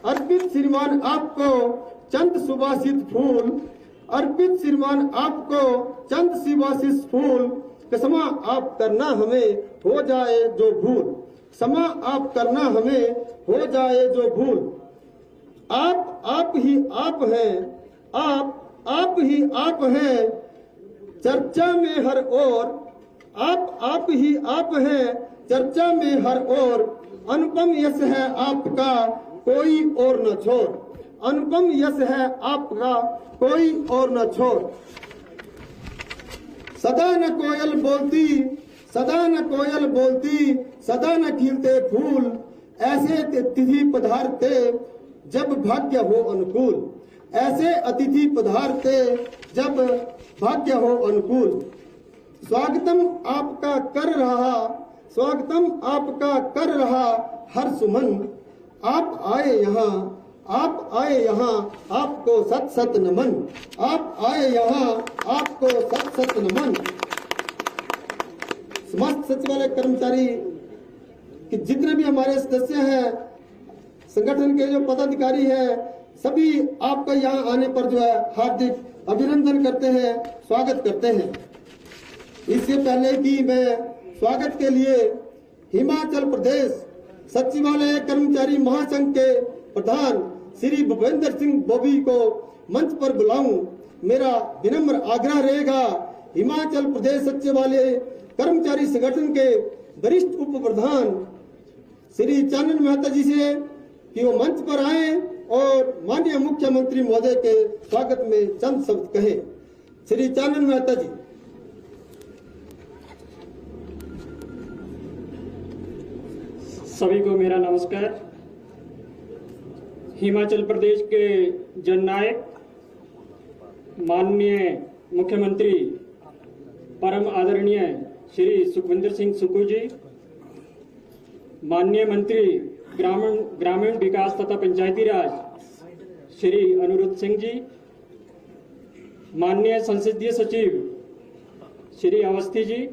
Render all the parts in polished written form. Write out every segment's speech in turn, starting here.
अर्पित श्रीमान आपको चंद सुवासित फूल, अर्पित श्रीमान आपको चंद सुवासित फूल, क्षमा आप करना हमें हो जाए जो भूल, क्षमा आप करना हमें हो जाए जो भूल। आप ही आप हैं, आप ही आप हैं चर्चा में हर ओर, आप ही आप हैं चर्चा में हर ओर, अनुपम यश है आपका कोई और न छोड़, अनुपम यश है आपका कोई और न छोड़। सदा न कोयल बोलती, सदा न कोयल बोलती, सदा न खिलते फूल, ऐसे तिथि पधारते जब भाग्य हो अनुकूल, ऐसे अतिथि पधारते जब भाग्य हो अनुकूल। स्वागतम आपका कर रहा, स्वागतम आपका कर रहा हर सुमन, आप आए यहाँ, आप आए यहाँ आपको सत सत नमन, आप आए यहाँ आपको सत सत नमन। समस्त सचिवालय कर्मचारी कि जितने भी हमारे सदस्य हैं, संगठन के जो पदाधिकारी हैं, सभी आपका यहाँ आने पर जो है हार्दिक अभिनंदन करते हैं, स्वागत करते हैं। इससे पहले कि मैं स्वागत के लिए हिमाचल प्रदेश सचिवालय कर्मचारी महासंघ के प्रधान श्री भूपेंद्र सिंह बॉबी को मंच पर बुलाऊं, मेरा विनम्र आग्रह रहेगा हिमाचल प्रदेश सचिवालय कर्मचारी संगठन के वरिष्ठ उप प्रधान श्री चानन मेहता जी से कि वो मंच पर आए और माननीय मुख्यमंत्री महोदय के स्वागत में चंद शब्द कहें। श्री चानन मेहता जी। सभी को मेरा नमस्कार। हिमाचल प्रदेश के जननायक माननीय मुख्यमंत्री परम आदरणीय श्री सुखविंदर सिंह सुक्खू जी, माननीय मंत्री ग्रामीण विकास तथा पंचायती राज श्री अनुरुद्ध सिंह जी, माननीय संसदीय सचिव श्री अवस्थी जी,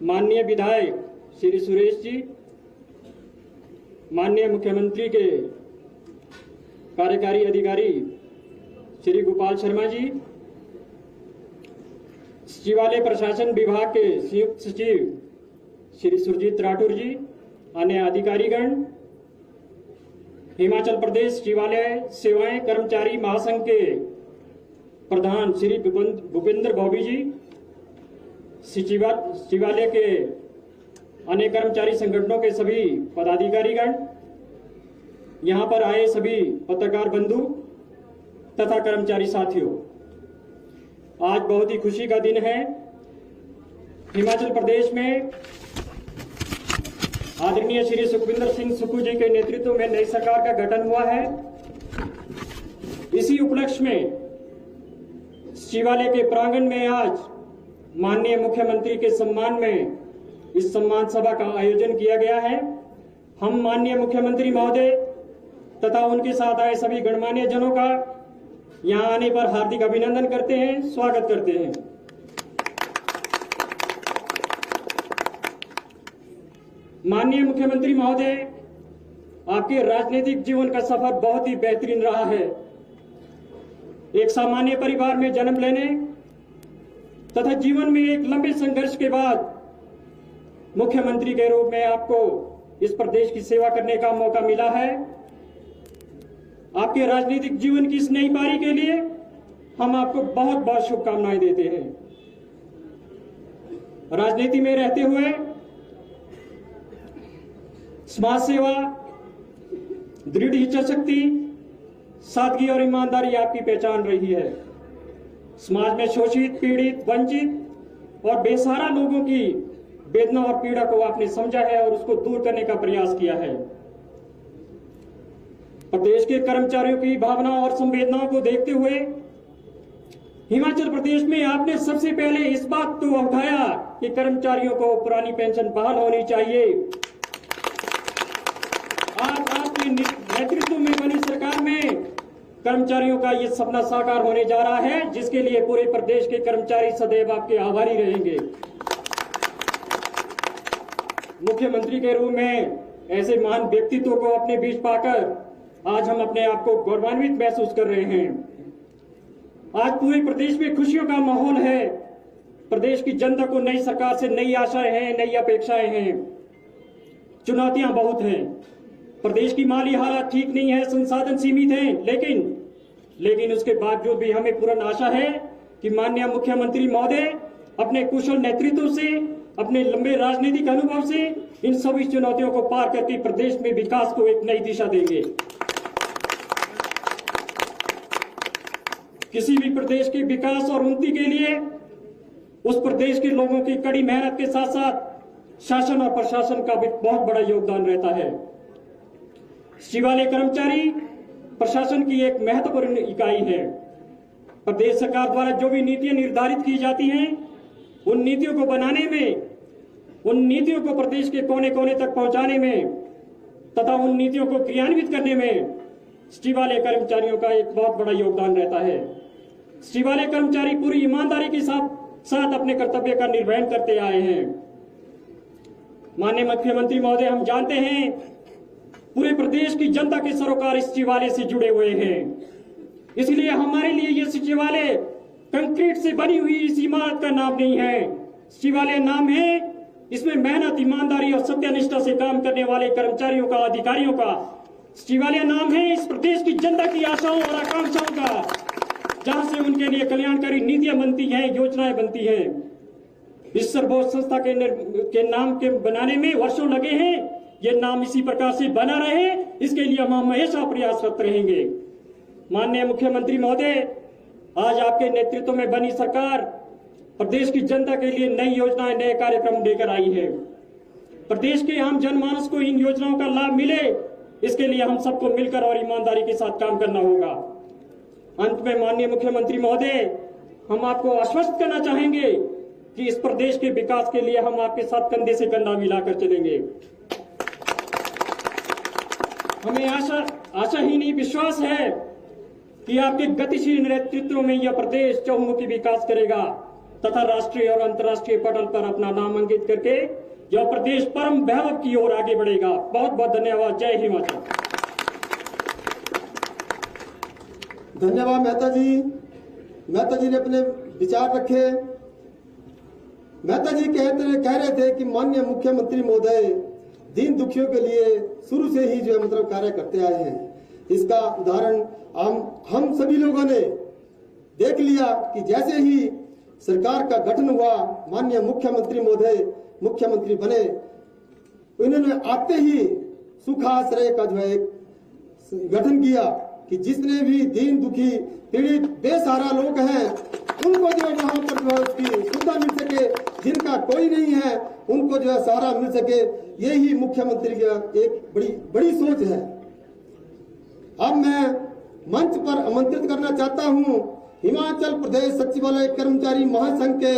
माननीय विधायक श्री सुरेश जी, माननीय मुख्यमंत्री के कार्यकारी अधिकारी श्री गोपाल शर्मा जी, सचिवालय प्रशासन विभाग के संयुक्त सचिव श्री सुरजीत राठौर जी, अन्य अधिकारीगण, हिमाचल प्रदेश सचिवालय सेवाएं कर्मचारी महासंघ के प्रधान श्री भूपेंद्र बॉबी जी, सचिवालय के अन्य कर्मचारी संगठनों के सभी पदाधिकारीगण, यहाँ पर आए सभी पत्रकार बंधु तथा कर्मचारी साथियों, आज बहुत ही खुशी का दिन है। हिमाचल प्रदेश में आदरणीय श्री सुखविंदर सिंह सुक्खू जी के नेतृत्व में नई सरकार का गठन हुआ है। इसी उपलक्ष्य में सचिवालय के प्रांगण में आज माननीय मुख्यमंत्री के सम्मान में इस सम्मान सभा का आयोजन किया गया है। हम माननीय मुख्यमंत्री महोदय तथा उनके साथ आए सभी गणमान्य जनों का यहाँ आने पर हार्दिक अभिनंदन करते हैं, स्वागत करते हैं। माननीय मुख्यमंत्री महोदय, आपके राजनीतिक जीवन का सफर बहुत ही बेहतरीन रहा है। एक सामान्य परिवार में जन्म लेने तथा जीवन में एक लंबे संघर्ष के बाद मुख्यमंत्री के रूप में आपको इस प्रदेश की सेवा करने का मौका मिला है। आपके राजनीतिक जीवन की इस नई पारी के लिए हम आपको बहुत बहुत शुभकामनाएं देते हैं। राजनीति में रहते हुए समाज सेवा, दृढ़ इच्छा शक्ति, सादगी और ईमानदारी आपकी पहचान रही है। समाज में शोषित, पीड़ित, वंचित और बेसहारा लोगों की वेदना और पीड़ा को आपने समझा है और उसको दूर करने का प्रयास किया है। प्रदेश के कर्मचारियों की भावनाओं और संवेदनाओं को देखते हुए हिमाचल प्रदेश में आपने सबसे पहले इस बात को उठाया कि कर्मचारियों को पुरानी पेंशन बहाल होनी चाहिए। आज आपके नेतृत्व में बनी सरकार में कर्मचारियों का ये सपना साकार होने जा रहा है, जिसके लिए पूरे प्रदेश के कर्मचारी सदैव आपके आभारी रहेंगे। मुख्यमंत्री के रूप में ऐसे महान व्यक्तित्व को अपने बीच पाकर आज हम अपने आप को गौरवान्वित महसूस कर रहे हैं। आज पूरे प्रदेश में खुशियों का माहौल है। प्रदेश की जनता को नई सरकार से नई आशाएं हैं, नई अपेक्षाएं हैं। चुनौतियां बहुत हैं। प्रदेश की माली हालत ठीक नहीं है, संसाधन सीमित हैं, लेकिन उसके बावजूद भी हमें पूर्ण आशा है कि माननीय मुख्यमंत्री महोदय अपने कुशल नेतृत्व से, अपने लंबे राजनीतिक अनुभव से इन सभी चुनौतियों को पार करके प्रदेश में विकास को एक नई दिशा देंगे। किसी भी प्रदेश के विकास और उन्नति के लिए उस प्रदेश के लोगों की कड़ी मेहनत के साथ साथ शासन और प्रशासन का भी बहुत बड़ा योगदान रहता है। सचिवालय कर्मचारी प्रशासन की एक महत्वपूर्ण इकाई है। प्रदेश सरकार द्वारा जो भी नीतियां निर्धारित की जाती हैं, उन नीतियों को बनाने में, उन नीतियों को प्रदेश के कोने कोने तक पहुंचाने में तथा उन नीतियों को क्रियान्वित करने में सचिवालय कर्मचारियों का एक बहुत बड़ा योगदान रहता है। सचिवालय कर्मचारी पूरी ईमानदारी के साथ अपने कर्तव्य का निर्वहन करते आए हैं। माननीय मुख्यमंत्री महोदय, हम जानते हैं पूरे प्रदेश की जनता के सरोकार इस सचिवालय से जुड़े हुए हैं। इसलिए हमारे लिए यह सचिवालय कंक्रीट से बनी हुई इस इमारत का नाम नहीं है। सचिवालय नाम है, इसमें मेहनत, ईमानदारी और सत्यनिष्ठा से काम करने वाले कर्मचारियों का, अधिकारियों का सचिवालय नाम है। इस प्रदेश की जनता की आशाओं और आकांक्षाओं का, जहां से उनके लिए कल्याणकारी नीतियां बनती हैं, योजनाएं बनती हैं। इस सर्वोच्च संस्था के नाम के बनाने में वर्षों लगे हैं। ये नाम इसी प्रकार से बना रहे, इसके लिए हम हमेशा प्रयासरत रहेंगे। माननीय मुख्यमंत्री महोदय, आज आपके नेतृत्व में बनी सरकार प्रदेश की जनता के लिए नई योजनाएं, नए कार्यक्रम लेकर आई है। प्रदेश के आम जनमानस को इन योजनाओं का लाभ मिले, इसके लिए हम सबको मिलकर और ईमानदारी के साथ काम करना होगा। अंत में माननीय मुख्यमंत्री महोदय, हम आपको आश्वस्त करना चाहेंगे कि इस प्रदेश के विकास के लिए हम आपके साथ कंधे से कंधा मिलाकर चलेंगे। हमें आशा ही नहीं, विश्वास है कि आपके गतिशील नेतृत्व में यह प्रदेश चहुमुखी विकास करेगा तथा राष्ट्रीय और अंतर्राष्ट्रीय पटल पर अपना नाम अंकित करके यह प्रदेश परम वैभव की ओर आगे बढ़ेगा। बहुत बहुत धन्यवाद। जय हिमाचल। धन्यवाद मेहता जी। मेहता जी ने अपने विचार रखे। मेहता जी कह रहे थे कि माननीय मुख्यमंत्री महोदय दीन दुखियों के लिए शुरू से ही जो है मतलब कार्य करते आए हैं। इसका उदाहरण हम सभी लोगों ने देख लिया कि जैसे ही सरकार का गठन हुआ, माननीय मुख्यमंत्री महोदय मुख्यमंत्री बने, उन्होंने आते ही सुखाश्रय का जो है एक गठन किया कि जितने भी दीन दुखी, पीड़ित, बेसहारा लोग हैं, उनको जो है वहां पर जो है उसकी सुविधा मिल सके, जिनका कोई नहीं है उनको जो है सहारा मिल सके। यही मुख्यमंत्री का एक बड़ी सोच है। अब मैं मंच पर आमंत्रित करना चाहता हूं हिमाचल प्रदेश सचिवालय कर्मचारी महासंघ के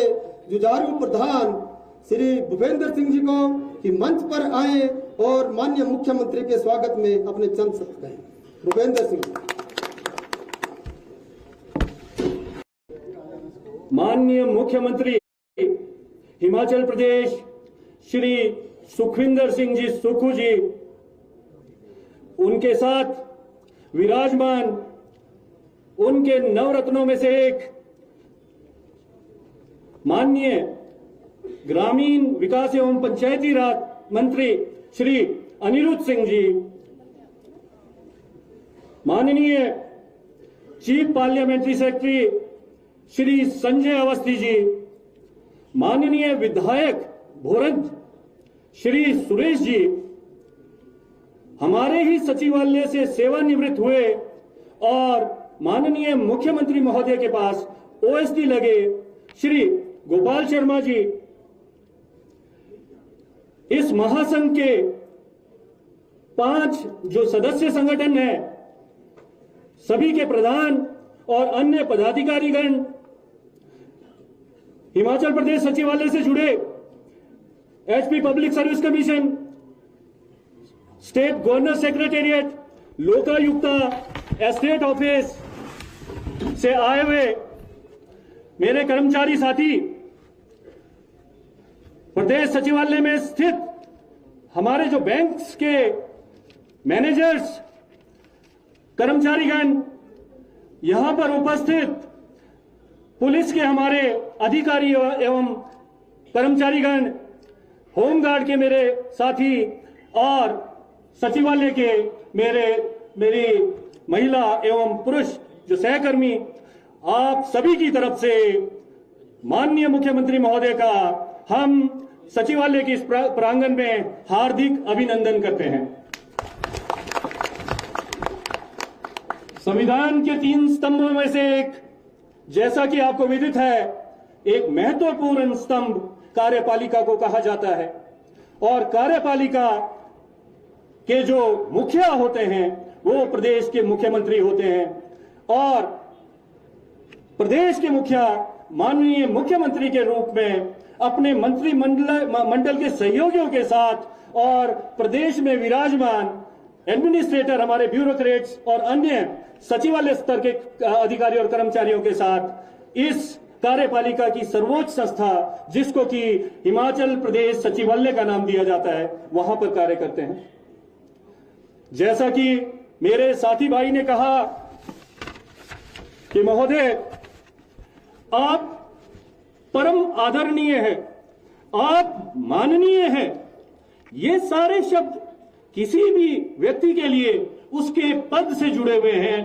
जुझारू प्रधान श्री भूपेंद्र सिंह जी को कि मंच पर आए और माननीय मुख्यमंत्री के स्वागत में अपने चंद शब्द कहें। भूपेंद्र सिंह। माननीय मुख्यमंत्री हिमाचल प्रदेश श्री सुखविंदर सिंह जी सुक्खू जी, उनके साथ विराजमान उनके नवरत्नों में से एक माननीय ग्रामीण विकास एवं पंचायती राज मंत्री श्री अनिरुद्ध सिंह जी, माननीय chief parliamentary secretary Shri Sanjay Awasthi ji, माननीय विधायक भोरंज श्री सुरेश जी, हमारे ही सचिवालय से सेवानिवृत्त हुए और माननीय मुख्यमंत्री महोदय के पास ओएसडी लगे श्री गोपाल शर्मा जी, इस महासंघ के 5 जो सदस्य संगठन है, सभी के प्रधान और अन्य पदाधिकारीगण, हिमाचल प्रदेश सचिवालय से जुड़े HP public service commission, state governor secretariat, Lokayukta, estate office से आए हुए मेरे कर्मचारी साथी, प्रदेश सचिवालय में स्थित हमारे जो बैंक्स के मैनेजर्स, कर्मचारीगण, यहां पर उपस्थित पुलिस के हमारे अधिकारी एवं कर्मचारीगण, होमगार्ड के मेरे साथी और सचिवालय के मेरी महिला एवं पुरुष जो सहकर्मी, आप सभी की तरफ से माननीय मुख्यमंत्री महोदय का हम सचिवालय के इस प्रांगण में हार्दिक अभिनंदन करते हैं। संविधान के 3 स्तंभों में से एक, जैसा कि आपको विदित है, एक महत्वपूर्ण स्तंभ कार्यपालिका को कहा जाता है और कार्यपालिका के जो मुखिया होते हैं वो प्रदेश के मुख्यमंत्री होते हैं और प्रदेश के मुखिया माननीय मुख्यमंत्री के रूप में अपने मंत्रिमंडल के सहयोगियों के साथ और प्रदेश में विराजमान एडमिनिस्ट्रेटर, हमारे ब्यूरोक्रेट्स और अन्य सचिवालय स्तर के अधिकारी और कर्मचारियों के साथ इस कार्यपालिका की सर्वोच्च संस्था, जिसको कि हिमाचल प्रदेश सचिवालय का नाम दिया जाता है, वहां पर कार्य करते हैं। जैसा कि मेरे साथी भाई ने कहा कि महोदय, आप परम आदरणीय है, आप माननीय है, ये सारे शब्द किसी भी व्यक्ति के लिए उसके पद से जुड़े हुए हैं,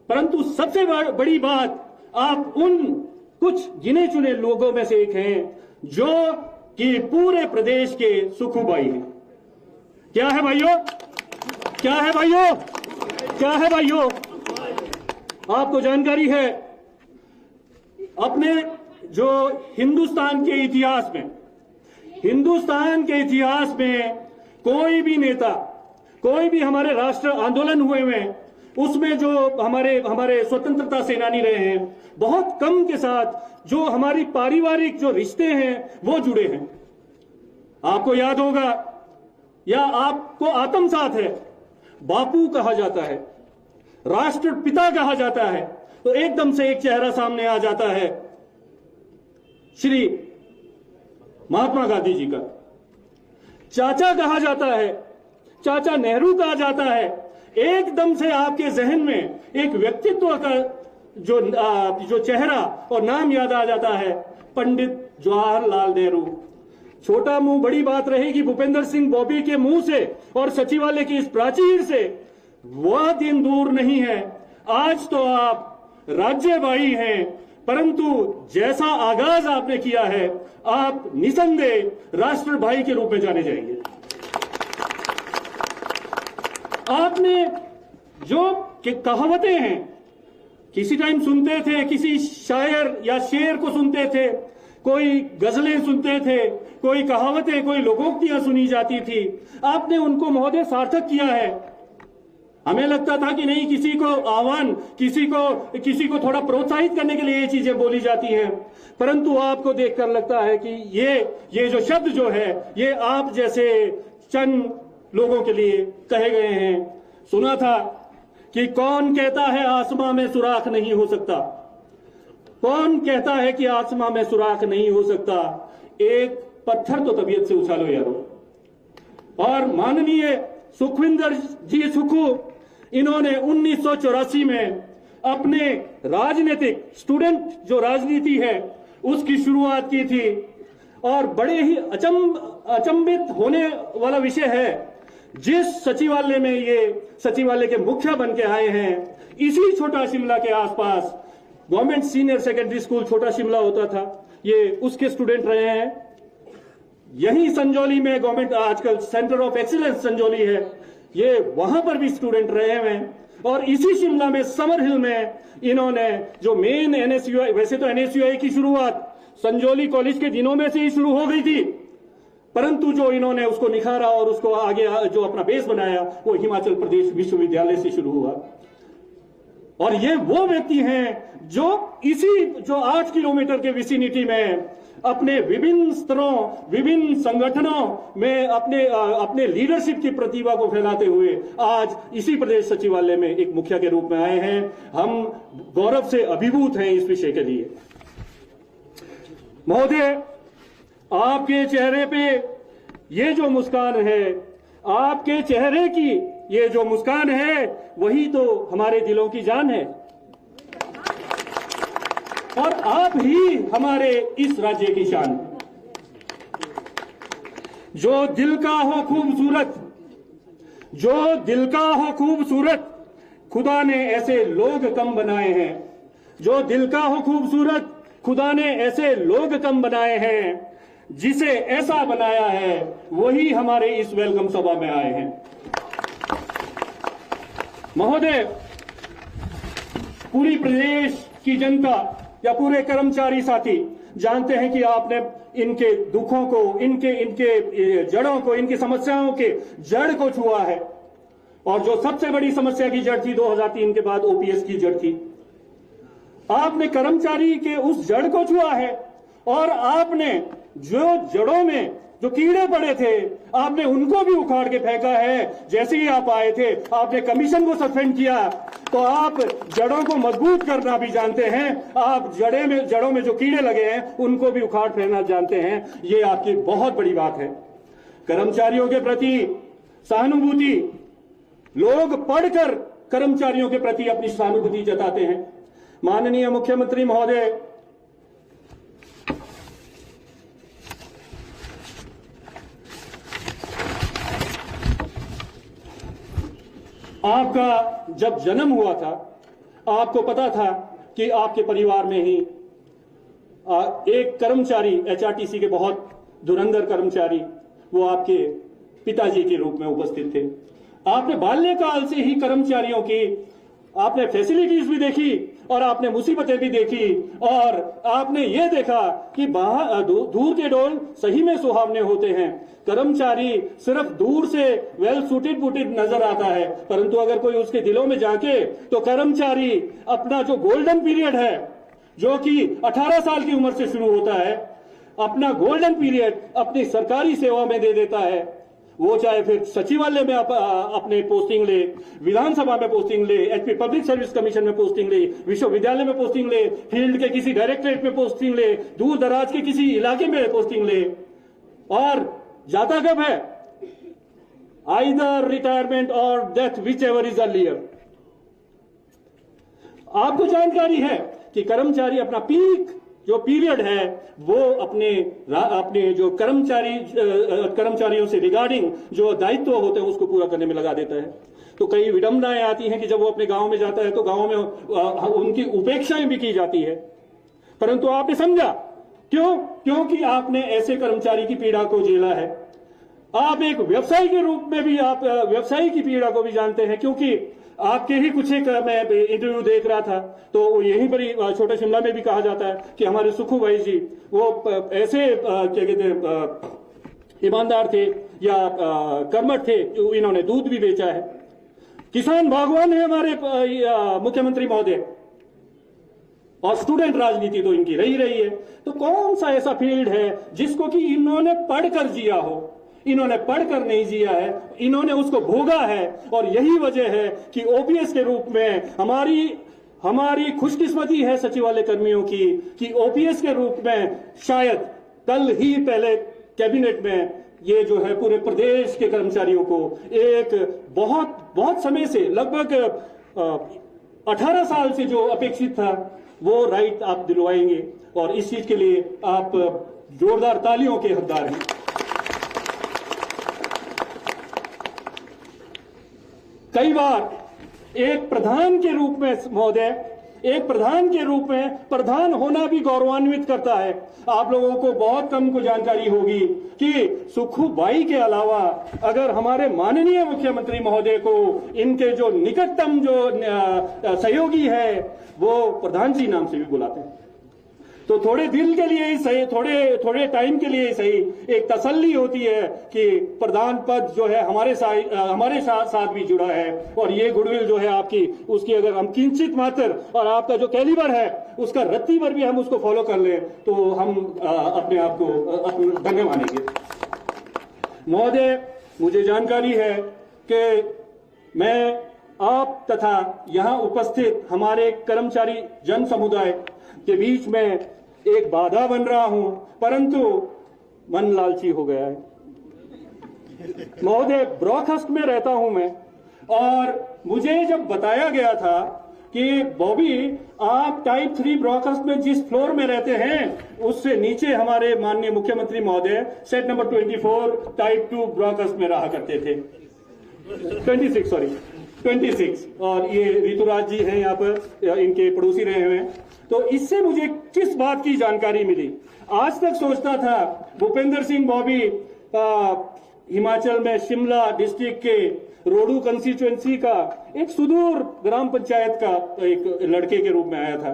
परंतु सबसे बड़ी बात, आप उन कुछ गिने चुने लोगों में से एक हैं जो कि पूरे प्रदेश के सुखुबाई हैं। क्या है भाइयों? क्या है भाइयों? क्या है भाइयों? आपको जानकारी है, अपने जो हिंदुस्तान के इतिहास में कोई भी नेता, कोई भी हमारे राष्ट्र आंदोलन हुए हैं, उसमें जो हमारे स्वतंत्रता सेनानी रहे हैं, बहुत कम के साथ जो हमारी पारिवारिक जो रिश्ते हैं वो जुड़े हैं। आपको याद होगा या आपको आत्मसात है, बापू कहा जाता है, राष्ट्रपिता कहा जाता है, तो एकदम से एक चेहरा सामने आ जाता है श्री महात्मा गांधी जी का। चाचा कहा जाता है, चाचा नेहरू कहा जाता है, एकदम से आपके जहन में एक व्यक्तित्व का जो चेहरा और नाम याद आ जाता है, पंडित जवाहरलाल नेहरू। छोटा मुंह बड़ी बात रहेगी भूपेंद्र सिंह बॉबी के मुंह से और सचिवालय की इस प्राचीर से, वह दिन दूर नहीं है। आज तो आप राज्यभाई हैं, परंतु जैसा आगाज आपने किया है, आप निसंदेह राष्ट्रभाई के रूप में जाने जाएंगे। आपने जो कहावतें हैं, किसी टाइम सुनते थे, किसी शायर या शेर को सुनते थे, कोई गजलें सुनते थे, कोई कहावतें, कोई लोकोक्तियां सुनी जाती थी, आपने उनको महोदय सार्थक किया है। हमें लगता था कि नहीं, किसी को आह्वान, किसी को थोड़ा प्रोत्साहित करने के लिए ये चीजें बोली जाती हैं, परंतु आपको देखकर लगता है कि ये जो शब्द जो है, ये आप जैसे चंद लोगों के लिए कहे गए हैं। सुना था कि कौन कहता है आसमां में सुराख नहीं हो सकता, कौन कहता है कि आसमां में सुराख नहीं हो सकता, एक पत्थर तो तबीयत से उछालो यारो। और माननीय सुखविंदर जी सुखू, इन्होंने 1984 में अपने राजनीतिक स्टूडेंट जो राजनीति है उसकी शुरुआत की थी। और बड़े ही अचंभित होने वाला विषय है जिस सचिवालय में ये सचिवालय के मुखिया बन के आए हैं, इसी छोटा शिमला के आसपास गवर्नमेंट सीनियर सेकेंडरी स्कूल छोटा शिमला होता था, ये उसके स्टूडेंट रहे हैं। यही संजौली में गवर्नमेंट आजकल सेंटर ऑफ एक्सीलेंस संजौली है, ये वहां पर भी स्टूडेंट रहे हैं। और इसी शिमला में समर हिल में इन्होंने जो मेन एनएसयूआई, वैसे तो एनएसयूआई की शुरुआत संजौली कॉलेज के दिनों में से ही शुरू हो गई थी, परंतु जो इन्होंने उसको निखारा और उसको आगे जो अपना बेस बनाया वो हिमाचल प्रदेश विश्वविद्यालय से शुरू हुआ। और ये वो व्यक्ति हैं जो इसी जो 8 किलोमीटर के विसिनिटी में अपने विभिन्न स्तरों, विभिन्न संगठनों में अपने लीडरशिप की प्रतिभा को फैलाते हुए आज इसी प्रदेश सचिवालय में एक मुखिया के रूप में आए हैं। हम गौरव से अभिभूत हैं इस विषय के लिए। महोदय, आपके चेहरे पे ये जो मुस्कान है, आपके चेहरे की ये जो मुस्कान है, वही तो हमारे दिलों की जान है। और आप ही हमारे इस राज्य की शान। जो दिल का हो खूबसूरत, जो दिल का हो खूबसूरत, खुदा ने ऐसे लोग कम बनाए हैं। जो दिल का हो खूबसूरत, खुदा ने ऐसे लोग कम बनाए हैं। जिसे ऐसा बनाया है वही हमारे इस वेलकम सभा में आए हैं। महोदय, पूरी प्रदेश की जनता या पूरे कर्मचारी साथी जानते हैं कि आपने इनके दुखों को, इनके जड़ों को, इनकी समस्याओं के जड़ को छुआ है। और जो सबसे बड़ी समस्या की जड़ थी 2003 के बाद ओपीएस की जड़ थी, आपने कर्मचारी के उस जड़ को छुआ है। और आपने जो जड़ों में जो कीड़े पड़े थे, आपने उनको भी उखाड़ के फेंका है। जैसे ही आप आए थे, आपने कमीशन को सस्पेंड किया, तो आप जड़ों को मजबूत करना भी जानते हैं। आप जड़ों में जो कीड़े लगे हैं उनको भी उखाड़ फेंकना जानते हैं। ये आपकी बहुत बड़ी बात है। कर्मचारियों के प्रति सहानुभूति, लोग पढ़कर कर्मचारियों के प्रति अपनी सहानुभूति जताते हैं। माननीय मुख्यमंत्री महोदय, आपका जब जन्म हुआ था, आपको पता था कि आपके परिवार में ही एक कर्मचारी, एचआरटीसी के बहुत धुरंधर कर्मचारी, वो आपके पिताजी के रूप में उपस्थित थे। आपने बाल्यकाल से ही कर्मचारियों की आपने फैसिलिटीज भी देखी और आपने मुसीबतें भी देखी। और आपने ये देखा कि दूर के डोल सही में सुहावने होते हैं। कर्मचारी सिर्फ दूर से वेल सूटेड बूटेड नजर आता है, परंतु अगर कोई उसके दिलों में जाके तो कर्मचारी अपना जो गोल्डन पीरियड है, जो कि 18 साल की उम्र से शुरू होता है, अपना गोल्डन पीरियड अपनी सरकारी सेवा में दे देता है। वो चाहे फिर सचिवालय में अपने पोस्टिंग ले, विधानसभा में पोस्टिंग ले, एचपी पब्लिक सर्विस कमीशन में पोस्टिंग ले, विश्वविद्यालय में पोस्टिंग ले, फील्ड के किसी डायरेक्टरेट में पोस्टिंग ले, दूर दराज के किसी इलाके में पोस्टिंग ले। और जाता कब है? आइदर रिटायरमेंट और death, which ever is earlier. आपको जानकारी है कि कर्मचारी अपना पीक जो पीरियड है वो अपने जो कर्मचारियों से रिगार्डिंग जो दायित्व होते हैं उसको पूरा करने में लगा देता है। तो कई विडंबनाएं आती हैं कि जब वो अपने गांव में जाता है तो गांव में उनकी उपेक्षाएं भी की जाती है, परंतु आपने समझा क्यों? क्योंकि आपने ऐसे कर्मचारी की पीड़ा को झेला है। आप एक व्यवसायी के रूप में भी आप व्यवसायी की पीड़ा को भी जानते हैं, क्योंकि आपके ही कुछ एक मैं इंटरव्यू देख रहा था तो यहीं पर ही छोटे शिमला में भी कहा जाता है कि हमारे सुखू भाई जी वो ऐसे क्या कहते हैं ईमानदार थे या कर्मठ थे, इन्होंने दूध भी बेचा है। किसान भगवान है हमारे मुख्यमंत्री महोदय, और स्टूडेंट राजनीति तो इनकी रही है। तो कौन सा ऐसा फील्ड है जिसको कि इन्होंने पढ़कर जिया हो? इन्होंने पढ़कर नहीं जिया है, इन्होंने उसको भोगा है। और यही वजह है कि ओपीएस के रूप में हमारी खुशकिस्मती है सचिवालय कर्मियों की कि ओपीएस के रूप में शायद कल ही पहले कैबिनेट में ये जो है पूरे प्रदेश के कर्मचारियों को एक बहुत समय से लगभग 18 साल से जो अपेक्षित था वो राइट आप दिलवाएंगे। और इस चीज के लिए आप जोरदार तालियों के हकदार हैं। कई बार एक प्रधान के रूप में महोदय, एक प्रधान के रूप में प्रधान होना भी गौरवान्वित करता है। आप लोगों को बहुत कम को जानकारी होगी कि सुखूबाई के अलावा अगर हमारे माननीय मुख्यमंत्री महोदय को इनके जो निकटतम जो सहयोगी है वो प्रधान जी नाम से भी बुलाते हैं। तो थोड़े दिल के लिए ही सही, थोड़े टाइम के लिए ही सही, एक तसल्ली होती है कि प्रधान पद जो है हमारे साथ भी जुड़ा है। और ये गुडविल जो है आपकी, उसकी अगर हम किंचित मात्र और आपका जो कैलिबर है उसका रत्ती भर भी हम उसको फॉलो कर लें तो हम अपने आप को धन्य मानेंगे। महोदय, मुझे जानकारी है कि मैं आप तथा यहां उपस्थित हमारे कर्मचारी जन समुदाय के बीच में एक बाधा बन रहा हूं, परंतु मन लालची हो गया है। महोदय, ब्रॉकहस्ट में रहता हूं मैं, और मुझे जब बताया गया था कि बॉबी आप टाइप 3 ब्रॉकहस्ट में जिस फ्लोर में रहते हैं उससे नीचे हमारे माननीय मुख्यमंत्री महोदय सेट नंबर 24 टाइप 2 ब्रॉकहस्ट में रहा करते थे। 26 और ये ऋतुराज जी हैं यहाँ पर, इनके पड़ोसी रहे हुए हैं। तो इससे मुझे किस बात की जानकारी मिली? आज तक सोचता था भूपेंद्र सिंह बॉबी हिमाचल में शिमला डिस्ट्रिक्ट के रोडू कंस्टिट्यूएंसी का एक सुदूर ग्राम पंचायत का एक लड़के के रूप में आया था,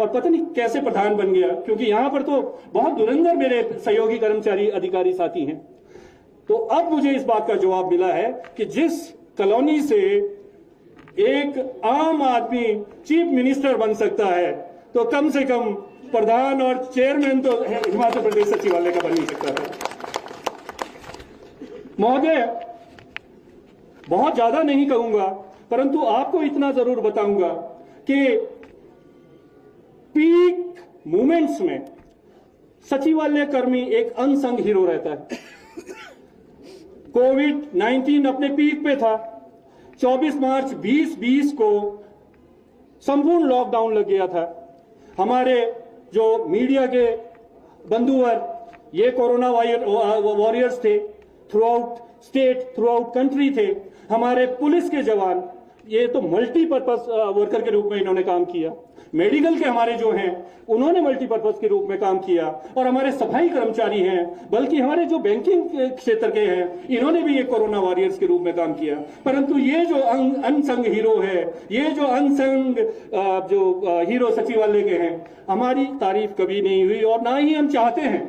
और पता नहीं कैसे प्रधान बन गया, क्योंकि यहाँ पर तो बहुत धुरंधर मेरे सहयोगी कर्मचारी अधिकारी साथी हैं। तो अब मुझे इस बात का जवाब मिला है कि जिस कॉलोनी से एक आम आदमी चीफ मिनिस्टर बन सकता है, तो कम से कम प्रधान और चेयरमैन तो हिमाचल प्रदेश सचिवालय का बन नहीं सकता था। महोदय, बहुत ज्यादा नहीं कहूंगा, परंतु आपको इतना जरूर बताऊंगा कि पीक मोमेंट्स में सचिवालय कर्मी एक अनसंग हीरो रहता है। कोविड-19 अपने पीक पे था। 24 मार्च 2020 को संपूर्ण लॉकडाउन लग गया था। हमारे जो मीडिया के बंधुवर, ये कोरोना वॉरियर्स थे, through out state, through out country थे। हमारे पुलिस के जवान, ये तो मल्टीपर्पज वर्कर के रूप में इन्होंने काम किया। मेडिकल के हमारे जो हैं उन्होंने मल्टीपर्पज के रूप में काम किया, और हमारे सफाई कर्मचारी हैं, बल्कि हमारे जो बैंकिंग क्षेत्र के हैं, इन्होंने भी ये कोरोना वॉरियर्स के रूप में काम किया। परंतु ये जो अनसंग हीरो है, ये जो अनसंग जो हीरो सचिवालय के हैं, हमारी तारीफ कभी नहीं हुई और ना ही हम चाहते हैं।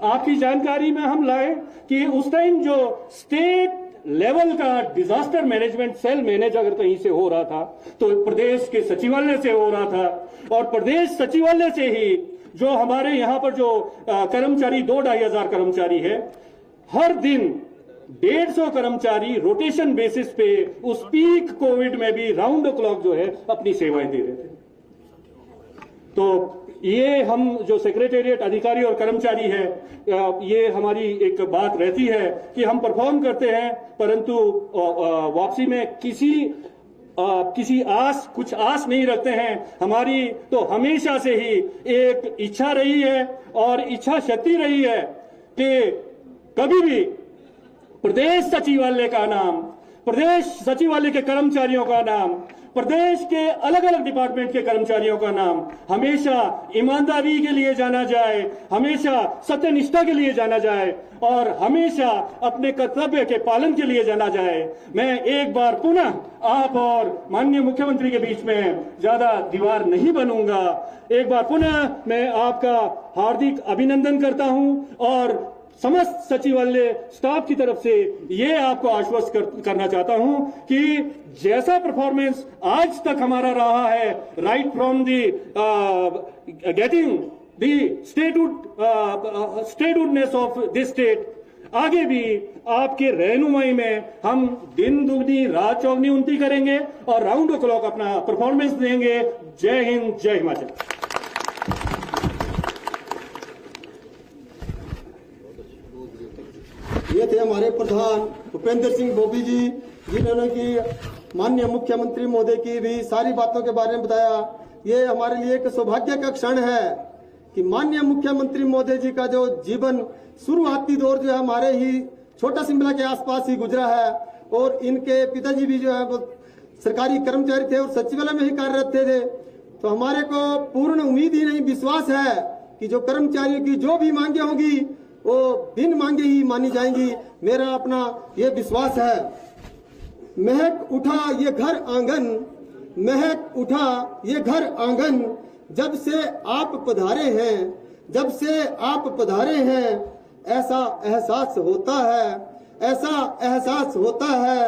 आपकी जानकारी में हम लाए कि उस टाइम जो स्टेट लेवल का डिजास्टर मैनेजमेंट सेल मैनेज अगर कहीं से हो रहा था तो प्रदेश के सचिवालय से हो रहा था, और प्रदेश सचिवालय से ही जो हमारे यहाँ पर जो कर्मचारी 2-2.5 हजार कर्मचारी है, हर दिन 150 कर्मचारी रोटेशन बेसिस पे उस पीक कोविड में भी राउंड द क्लॉक जो है अपनी सेवाएं दे रहे थे। तो ये हम जो सेक्रेटेरिएट अधिकारी और कर्मचारी है, ये हमारी एक बात रहती है कि हम परफॉर्म करते हैं, परंतु वापसी में किसी कुछ आस नहीं रखते हैं। हमारी तो हमेशा से ही एक इच्छा रही है और इच्छा शक्ति रही है कि कभी भी प्रदेश सचिवालय का नाम, प्रदेश सचिवालय के कर्मचारियों का नाम, प्रदेश के अलग अलग डिपार्टमेंट के कर्मचारियों का नाम हमेशा ईमानदारी के लिए जाना जाए, हमेशा सत्यनिष्ठा के लिए जाना जाए, और हमेशा अपने कर्तव्य के पालन के लिए जाना जाए। मैं एक बार पुनः आप और माननीय मुख्यमंत्री के बीच में ज्यादा दीवार नहीं बनूंगा। एक बार पुनः मैं आपका हार्दिक अभिनंदन करता हूं, और समस्त सचिवालय स्टाफ की तरफ से ये आपको आश्वस्त करना चाहता हूं कि जैसा परफॉर्मेंस आज तक हमारा रहा है, right from the getting the statehoodness of this state, आगे भी आपके रहनुमाई में हम दिन दुगनी रात चौगनी उनती करेंगे और राउंड द क्लॉक अपना परफॉर्मेंस देंगे। जय हिंद, जय हिमाचल। ये थे हमारे प्रधान भूपेंद्र सिंह बॉबी जी, जिन्होंने की माननीय मुख्यमंत्री महोदय की भी सारी बातों के बारे में बताया। ये हमारे लिए एक सौभाग्य का क्षण है कि माननीय मुख्यमंत्री महोदय जी का जो जीवन शुरुआती दौर जो है हमारे ही छोटा शिमला के आसपास ही गुजरा है, और इनके पिताजी भी जो है वो सरकारी कर्मचारी थे और सचिवालय में ही कार्यरत थे। तो हमारे को पूर्ण उम्मीद ही नहीं, विश्वास है कि जो कर्मचारियों की जो भी मांगे होंगी वो बिन मांगे ही मानी जाएंगी। मेरा अपना ये विश्वास है। महक उठा ये घर आंगन, महक उठा ये घर आंगन, जब से आप पधारे हैं, जब से आप पधारे हैं, ऐसा एहसास होता है, ऐसा एहसास होता है,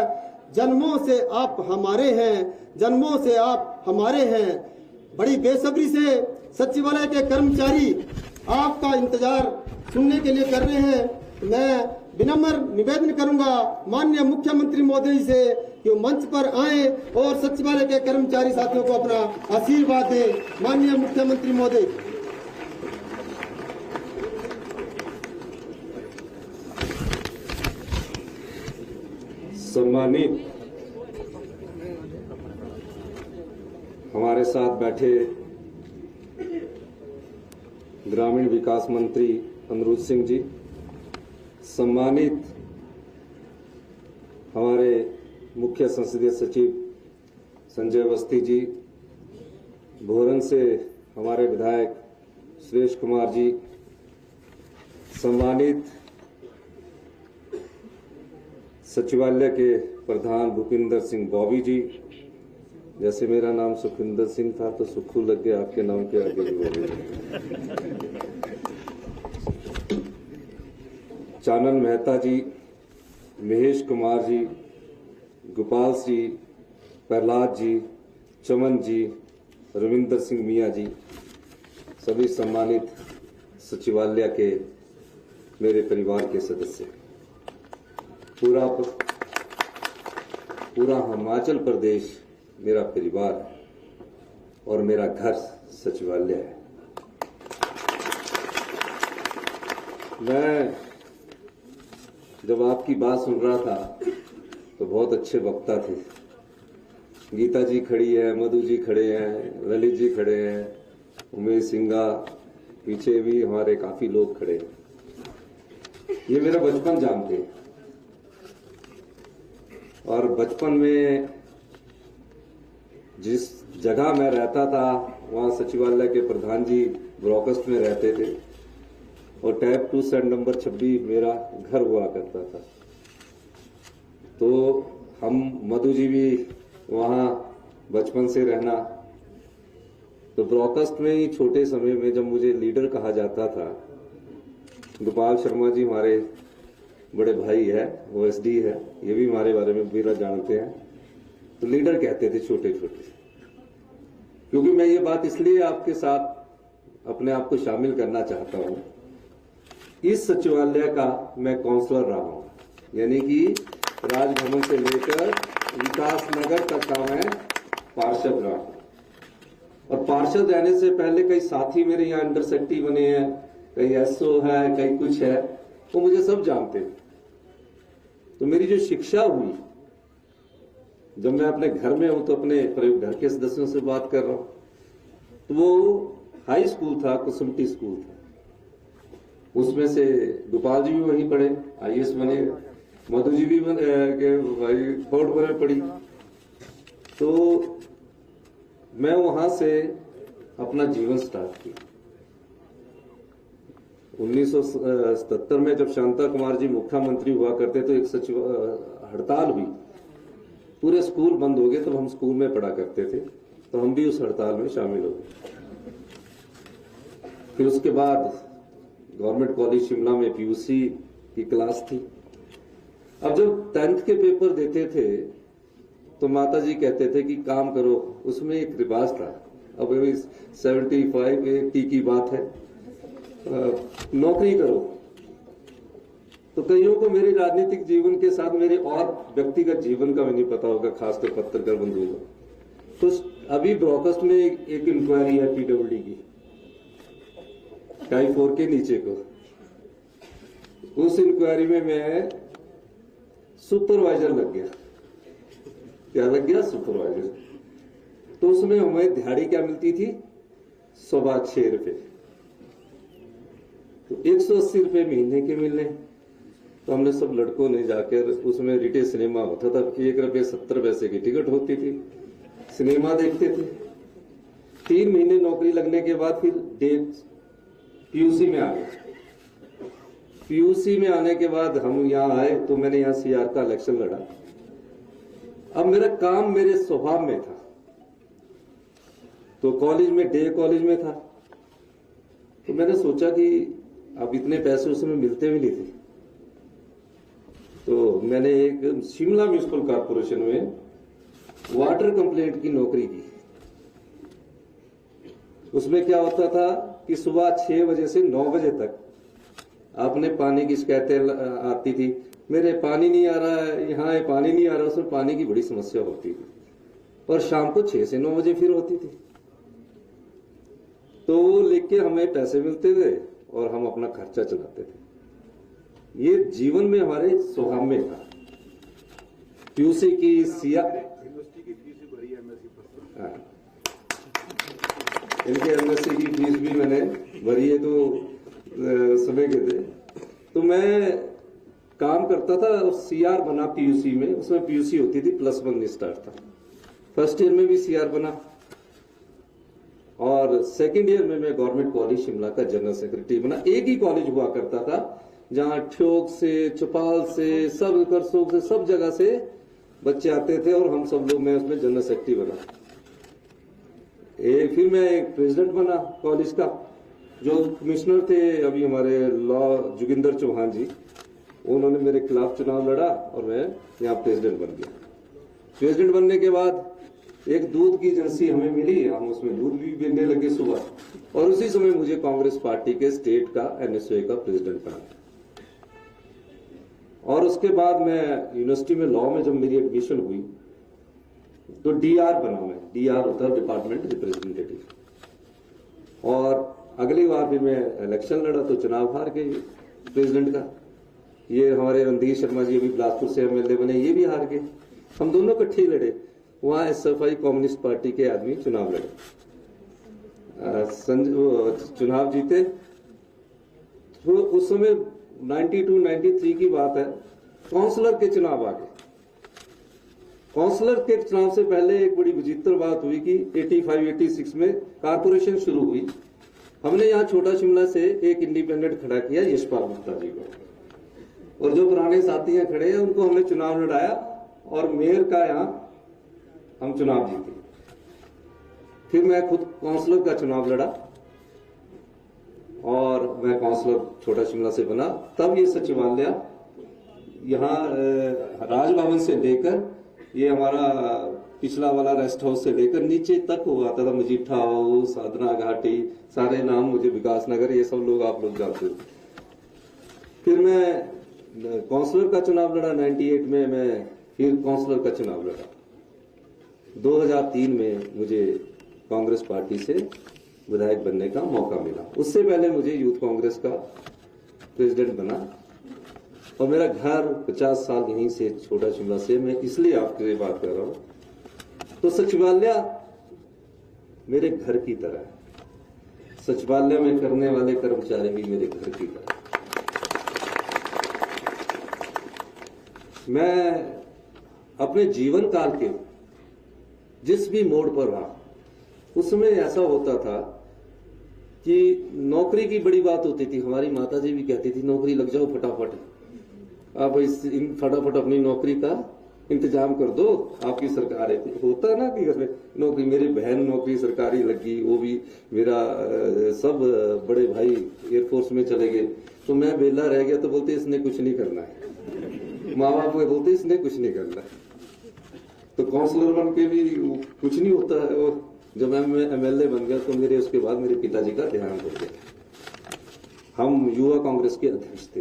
जन्मों से आप हमारे हैं, जन्मों से आप हमारे हैं। बड़ी बेसब्री से सचिवालय के कर्मचारी आपका इंतजार सुनने के लिए कर रहे हैं। मैं विनम्र निवेदन करूंगा माननीय मुख्यमंत्री महोदय से कि वो मंच पर आए और सचिवालय के कर्मचारी साथियों को अपना आशीर्वाद दें। माननीय मुख्यमंत्री महोदय। सम्मानित हमारे साथ बैठे ग्रामीण विकास मंत्री अनुरुद्ध सिंह जी, सम्मानित हमारे मुख्य संसदीय सचिव संजय अवस्थी जी, भोरन से हमारे विधायक सुरेश कुमार जी, सम्मानित सचिवालय के प्रधान भूपिंदर सिंह बॉबी जी, जैसे मेरा नाम सुखविंदर सिंह था तो सुखू लग गया आपके नाम के आगे भी बॉबी। चानन मेहता जी, महेश कुमार जी, गोपाल जी, प्रहलाद जी, चमन जी, रविंदर सिंह मियाँ जी, सभी सम्मानित सचिवालय के मेरे परिवार के सदस्य, पूरा हिमाचल प्रदेश मेरा परिवार है और मेरा घर सचिवालय है। मैं जब आपकी बात सुन रहा था तो बहुत अच्छे वक्ता थे। गीता जी खड़ी है, मधु जी खड़े हैं, ललित जी खड़े हैं, उमेश सिंघा, पीछे भी हमारे काफी लोग खड़े हैं। ये मेरा बचपन जानते हैं और बचपन में जिस जगह मैं रहता था वहां सचिवालय के प्रधान जी ब्रॉकस्ट में रहते थे और टैब 2 सेट नंबर 26 मेरा घर हुआ करता था। तो हम मधु जी भी वहां बचपन से रहना। तो ब्रॉकस्ट में ही छोटे समय में जब मुझे लीडर कहा जाता था, गोपाल शर्मा जी हमारे बड़े भाई है, वो एसडी है, ये भी हमारे बारे में मेरा जानते हैं, तो लीडर कहते थे छोटे छोटे। क्योंकि मैं ये बात इसलिए आपके साथ अपने आप को शामिल करना चाहता हूं, इस सचिवालय का मैं काउंसलर रहा हूं, यानी कि राजभवन से लेकर विकास नगर तक का मैं पार्षद रहा हूं। और पार्षद रहने से पहले कई साथी मेरे यहाँ अंडर सेक्रेटरी बने हैं, कई एसओ है, कई कुछ है, वो मुझे सब जानते हैं। तो मेरी जो शिक्षा हुई, जब मैं अपने घर में हूं तो अपने घर के सदस्यों से बात कर रहा हूं, तो वो हाई स्कूल था, कुसुमटी स्कूल था, उसमें से गोपाल जी भी वहीं पढ़े, आईएएस बने, मधु जी भी फोर्ट में पढ़ी। तो मैं वहां से अपना जीवन स्टार्ट किया। 1977 में जब शांता कुमार जी मुख्यमंत्री हुआ करते तो एक सचिव हड़ताल हुई, पूरे स्कूल बंद हो गए, तब हम स्कूल में पढ़ा करते थे, तो हम भी उस हड़ताल में शामिल हो गए। फिर उसके बाद गवर्नमेंट कॉलेज शिमला में पीयूसी की क्लास थी। अब जब 10th के पेपर देते थे तो माता जी कहते थे कि काम करो, उसमें एक रिवाज था, अब 75 80 की बात है, नौकरी करो। तो कईयों को मेरे राजनीतिक जीवन के साथ मेरे और व्यक्तिगत जीवन का भी नहीं पता होगा, खासकर पत्रकार बंधुओं को। तो अभी ब्रॉकस्ट में एक इंक्वायरी है पीडब्ल्यूडी की, टाई 4 के नीचे को, उस इंक्वायरी में मैं सुपरवाइजर लग गया। क्या लग गया? सुपरवाइजर। तो उसमें हमें दिहाड़ी क्या मिलती थी? 6.25 रुपए। तो 180 रुपए महीने के मिलने, तो हमने सब लड़कों ने जाकर, उसमें रिटे सिनेमा होता था, 1 रुपये 70 पैसे की टिकट होती थी, सिनेमा देखते थे। 3 महीने नौकरी लगने के बाद फिर पीयूसी में आ गए। पीयूसी में आने के बाद हम यहाँ आए तो मैंने यहाँ सीआर का इलेक्शन लड़ा। अब मेरा काम मेरे स्वभाव में था, तो कॉलेज में, डे कॉलेज में था, तो मैंने सोचा कि अब इतने पैसे उस समय मिलते भी नहीं थे, तो मैंने एक शिमला म्यूनिसिपल कॉर्पोरेशन में वाटर कंप्लेंट की नौकरी की। उसमें क्या होता था कि सुबह 6 बजे से 9 बजे तक आपने पानी की शिकायतें आती थी, मेरे पानी नहीं आ रहा है, यहाँ है पानी नहीं आ रहा, उसमें पानी की बड़ी समस्या होती थी। और शाम को 6 से 9 बजे फिर होती थी, तो वो लेके हमें पैसे मिलते थे और हम अपना खर्चा चलाते थे। ये जीवन में हमारे स्वभाव में था। पीयूसी की यूनिवर्सिटी की फीस भरी है, इनके एमएससी की फीस भी मैंने भरी है, तो समय के थे। तो मैं काम करता था, सीआर बना पीयूसी में, उसमें पीयूसी होती थी +1 स्टार था। फर्स्ट ईयर में भी सीआर बना और सेकंड ईयर में मैं गवर्नमेंट कॉलेज शिमला का जनरल सेक्रेटरी बना। एक ही कॉलेज हुआ करता था जहां ठियोग से, चौपाल से, सब करसोग से, सब जगह से बच्चे आते थे और हम सब लोग, मैं उसमें जनरल सेक्रेटरी बना। फिर मैं एक प्रेसिडेंट बना कॉलेज का। जो कमिश्नर थे अभी हमारे लॉ, जोगिंदर चौहान जी, उन्होंने मेरे खिलाफ चुनाव लड़ा और मैं यहाँ प्रेसिडेंट बन गया। प्रेसिडेंट बनने के बाद एक दूध की एजेंसी हमें मिली, हम उसमें दूध भी बेचने लगे सुबह, और उसी समय मुझे कांग्रेस पार्टी के स्टेट का एनएसयूआई का प्रेसिडेंट बना। और उसके बाद मैं यूनिवर्सिटी में लॉ में जब मेरी एडमिशन हुई तो डीआर बना मैं। डीआर होता है डिपार्टमेंट रिप्रेजेंटेटिव। और अगली बार भी मैं इलेक्शन लड़ा तो चुनाव हार गए प्रेसिडेंट का। ये हमारे रणधीर शर्मा जी अभी बिलासपुर से एमएलए बने, ये भी हार गए। हम दोनों इकट्ठे लड़े, वहां एसएफआई कम्युनिस्ट पार्टी के आदमी चुनाव लड़े, चुनाव जीते। तो उस समय 92-93 की बात है, काउंसलर के चुनाव आ गए। काउंसलर के चुनाव से पहले एक बड़ी विचित्र बात हुई कि 85-86 में कारपोरेशन शुरू हुई। हमने यहाँ छोटा शिमला से एक इंडिपेंडेंट खड़ा किया, यशपाल गुप्ता जी को, और जो पुराने साथी यहाँ खड़े हैं उनको हमने चुनाव लड़ाया और मेयर का यहाँ हम चुनाव जीते। फिर मैं खुद काउंसलर का चुनाव लड़ा और मैं काउंसलर छोटा शिमला से बना। तब ये सचिवालय यहाँ राजभवन से लेकर, ये हमारा पिछला वाला रेस्ट हाउस से लेकर नीचे तक हुआ था, मजीठा हाउस, साधना घाटी, सारे नाम मुझे, विकास नगर, ये सब लोग आप लोग जानते हो। फिर मैं काउंसलर का चुनाव लड़ा 98 में, मैं फिर काउंसलर का चुनाव लड़ा। 2003 में मुझे कांग्रेस पार्टी से विधायक बनने का मौका मिला। उससे पहले मुझे यूथ कांग्रेस का प्रेसिडेंट बना और मेरा घर 50 साल यहीं से, छोटा शिमला से, मैं इसलिए आपसे बात कर रहा हूं। तो सचिवालय मेरे घर की तरह है, सचिवालय में करने वाले कर्मचारी भी मेरे घर की तरह। मैं अपने जीवन काल के जिस भी मोड़ पर रहा, उसमें ऐसा होता था कि नौकरी की बड़ी बात होती थी। हमारी माता जी भी कहती थी नौकरी लग जाओ फटाफट, आप फटाफट अपनी नौकरी का इंतजाम कर दो, आपकी सरकार है। होता ना कि घर में नौकरी, मेरी बहन नौकरी सरकारी लगी, वो भी मेरा सब बड़े भाई एयरफोर्स में चले गए, तो मैं बेला रह गया। तो बोलते इसने कुछ नहीं करना है, माँ बाप को बोलते इसने कुछ नहीं करना है। तो काउंसलर बन के भी कुछ नहीं होता है। और जब मैं एमएलए बन गया तो मेरे उसके बाद मेरे पिताजी का देहांत हो गया। हम युवा कांग्रेस के अध्यक्ष थे,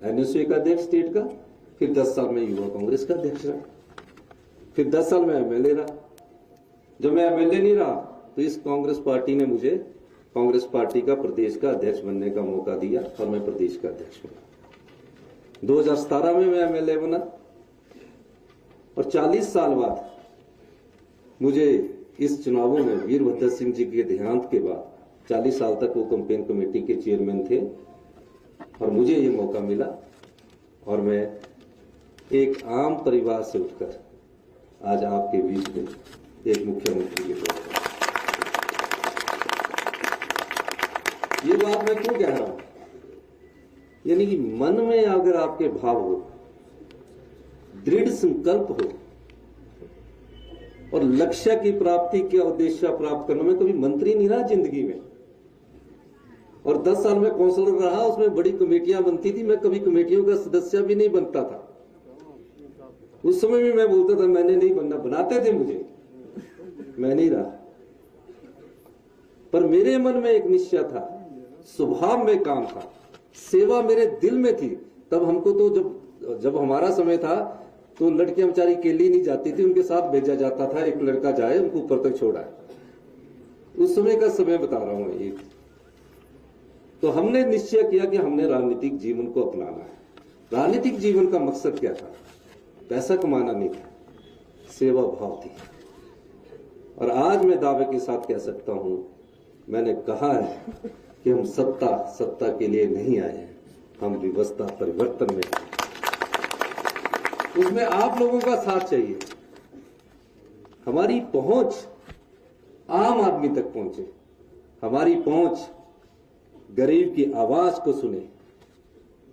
एनएसयूआई का अध्यक्ष स्टेट का, फिर 10 साल में युवा कांग्रेस का अध्यक्ष रहा, फिर 10 साल में एमएलए रहा। जब मैं एमएलए नहीं रहा तो इस कांग्रेस पार्टी ने मुझे कांग्रेस पार्टी का प्रदेश का अध्यक्ष बनने का मौका दिया और मैं प्रदेश का अध्यक्ष बना। 2017 में मैं एमएलए बना और 40 साल बाद मुझे इस चुनावों में वीरभद्र सिंह जी के देहांत के बाद 40 साल तक वो कैंपेन कमेटी के चेयरमैन थे और मुझे ये मौका मिला और मैं एक आम परिवार से उठकर आज आपके बीच में एक मुख्यमंत्री के तौर पर ये बात मैं क्यों कह रहा हूं? यानी कि मन में अगर आपके भाव हो, दृढ़ संकल्प हो और लक्ष्य की प्राप्ति का उद्देश्य प्राप्त करना। मैं कभी मंत्री नहीं रहा जिंदगी में, और 10 साल में काउंसलर रहा, उसमें बड़ी कमेटियां बनती थी, मैं कभी कमेटियों का सदस्य भी नहीं बनता था। उस समय भी मैं बोलता था मैंने नहीं बनना, बनाते थे मुझे, मैं नहीं रहा। पर मेरे मन में एक निश्चय था, स्वभाव में काम था, सेवा मेरे दिल में थी। तब हमको तो जब हमारा समय था तो लड़कियां बेचारी केली नहीं जाती थी, उनके साथ भेजा जाता था, एक लड़का जाए उनको ऊपर तक छोड़ाए। उस समय का समय बता रहा हूं ये। तो हमने निश्चय किया कि हमने राजनीतिक जीवन को अपनाना है। राजनीतिक जीवन का मकसद क्या था? पैसा कमाना नहीं था, सेवा भाव थी। और आज मैं दावे के साथ कह सकता हूं, मैंने कहा है कि हम सत्ता के लिए नहीं आए हैं, हम व्यवस्था परिवर्तन में आए। उसमें आप लोगों का साथ चाहिए। हमारी पहुंच आम आदमी तक पहुंचे, हमारी पहुंच गरीब की आवाज को सुने,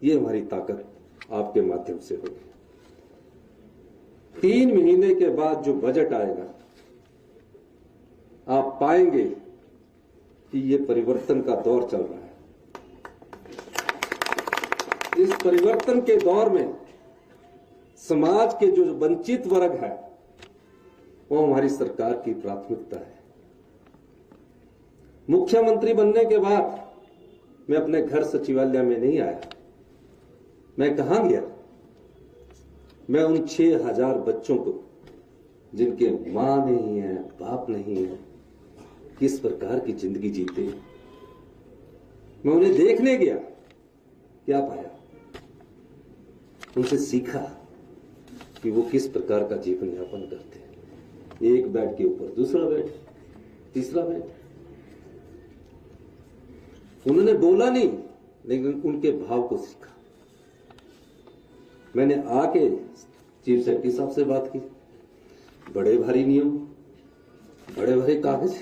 ये हमारी ताकत आपके माध्यम से होगी। 3 महीने के बाद जो बजट आएगा, आप पाएंगे कि ये परिवर्तन का दौर चल रहा है। इस परिवर्तन के दौर में समाज के जो वंचित वर्ग है वो हमारी सरकार की प्राथमिकता है। मुख्यमंत्री बनने के बाद मैं अपने घर सचिवालय में नहीं आया। मैं कहां गया? मैं उन 6000 बच्चों को, जिनके मां नहीं है, बाप नहीं है, किस प्रकार की जिंदगी जीते, मैं उन्हें देखने गया। क्या पाया? उनसे सीखा कि वो किस प्रकार का जीवन यापन करते हैं। एक बेड के ऊपर दूसरा बेड, तीसरा बेड। उन्होंने बोला नहीं, लेकिन उनके भाव को सीखा। मैंने आके चीफ सेक्रेटरी साहब से बात की। बड़े भारी नियम, बड़े भारी कागज,